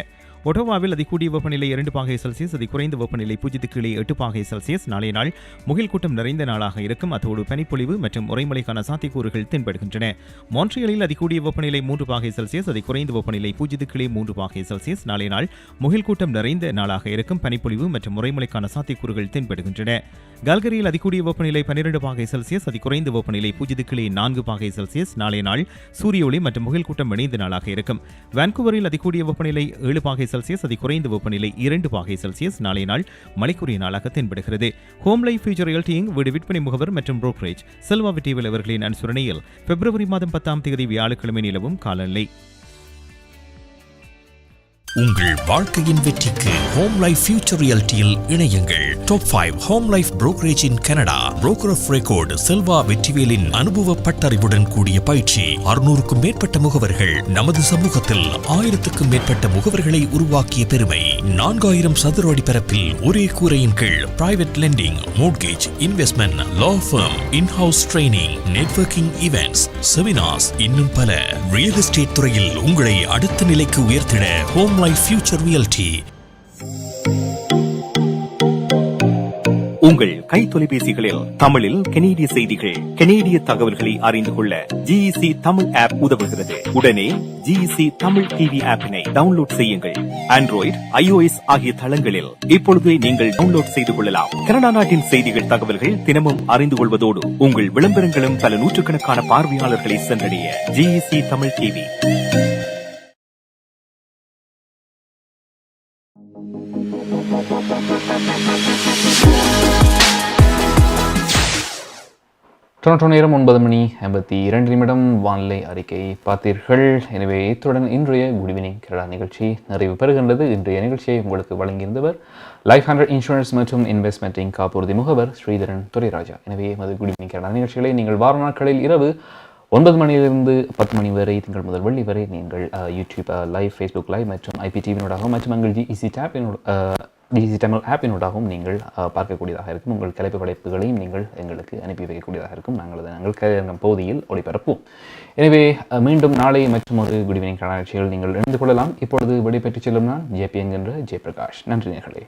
ஒட்டோவாவில் அதிகூடிய வெப்பநிலை 2°C, அதை குறைந்த வெப்பநிலை 0.8°C. நாளைய நாள் முகில் கூட்டம் நிறைந்த நாளாக இருக்கும். அதோடு பனிப்பொழிவு மற்றும் உறைமலைக்கான சாத்தியக்கூறுகள் தென்படுகின்றன. மான்ட்ரியலில் அதிகூடிய வெப்பநிலை 3°C, அதை குறைந்த வெப்பநிலை 0.3°C. நாளைய நாள் முகில் கூட்டம் நிறைந்த நாளாக இருக்கும். பனிப்பொழிவு மற்றும் உறைமலைக்கான சாத்தியக்கூறுகள் தென்படுகின்றன. கால்கரியில் அதிகூடிய வெப்பநிலை 12°C, அதை குறைந்த வெப்பநிலை 0.4°C. நாளைய நாள் சூரிய ஒளி மற்றும் முகில் கூட்டம் இணைந்த நாளாக இருக்கும். வான்கூவரில் அதிகூடிய வெப்பநிலை 7°C, அதை குறைந்த வெப்பநிலை 2°C. நாளைய நாள் மழைக்குரிய நாளாக தென்படுகிறது. ஹோம் லைஃப் ஃபியூச்சர் ரியல்டிங் வீடு விற்பனை முகவர் மற்றும் புரோக்கரேஜ் செல்வா வெற்றிவேல் அவர்களின் அனுசரணையில் பிப்ரவரி மாதம் 10ஆம் தேதி வியாழக்கிழமை நிலவும் காலநிலை. உங்கள் வாழ்க்கையின் வெற்றிக்கு ஹோம் லைஃப் ஃபியூச்சர் ரியாலிட்டியில் இணையுங்கள். Top 5 home life brokerage in Canada. Broker of record Selva வெற்றிவேலின் அனுபவ பட்டறிவுடன் கூடிய பயிற்சி. 600க்கும் மேற்பட்ட முகவர்கள். நமது சமூகத்தில் 1000க்கும் மேற்பட்ட முகவர்களை உருவாக்கிய பெருமை. 4000 சதுர அடி பரப்பில் ஒரே கூரையின் கீழ் private lending, mortgage, investment, law firm, in house training, networking events, seminars, இன்னும் பல. ரியல் எஸ்டேட் துறையில் உங்களை அடுத்த நிலைக்கு உயர்த்திட ஹோம் லைஃப் ஃபியூச்சர் ரியாலிட்டி. உங்கள் கை தொலைபேசிகளில் தமிழில் கனேடிய செய்திகள், கனேடிய தகவல்களை அறிந்து கொள்ள GEC தமிழ் ஆப் உதவுகிறது. உடனே GEC தமிழ் டிவி ஆப்பினை டவுன்லோட் செய்யுங்கள். ஆண்ட்ராய்டு, iOS ஆகிய தளங்களில் இப்பொழுதே நீங்கள் டவுன்லோட் செய்து கொள்ளலாம். கனடா நாட்டின் செய்திகள், தகவல்கள் தினமும் அறிந்து கொள்வதோடு உங்கள் விளம்பரங்களும் பல நூற்றுக்கணக்கான பார்வையாளர்களை சென்றடைய GEC தமிழ் டிவி. டொரண்டோ நேரம் 9:52 வானிலை அறிக்கை பார்த்தீர்கள். எனவே இத்துடன் இன்றைய குட் ஈவினிங் கனடா நிகழ்ச்சி நிறைவு பெறுகின்றது. இன்றைய நிகழ்ச்சியை உங்களுக்கு வழங்கியிருந்தவர் லைஃப் 100 இன்சூரன்ஸ் மற்றும் இன்வெஸ்ட்மெண்டிங் காப்புறுதி முகவர் ஸ்ரீதரன் துரைராஜா. எனவே எமது குட் ஈவினிங் கனடா நிகழ்ச்சிகளை நீங்கள் வார நாட்களில் இரவு 9 மணியிலிருந்து 10 மணி வரை, திங்கள் முதல் வெள்ளி வரை நீங்கள் யூடியூப் லைவ், ஃபேஸ்புக் லைவ் மற்றும் IPTV-னூடாகவும் மற்றும் எங்கள் GEC தமிழ் ஆப்பினூடாகவும் நீங்கள் பார்க்கக்கூடியதாக இருக்கும். உங்கள் கலைப்பு படைப்புகளையும் நீங்கள் எங்களுக்கு அனுப்பி வைக்கக்கூடியதாக இருக்கும். நாங்கள் கலையரங்கம் பகுதியில் ஒளிபரப்போம். எனவே மீண்டும் நாளை மற்றும் ஒரு குட் ஈவினிங் நிகழ்ச்சியில் நீங்கள் இணைந்து கொள்ளலாம். இப்பொழுது விடைபெற்று செல்லும் நான் JP என்கின்ற ஜெயபிரகாஷ். நன்றி நேயர்களே.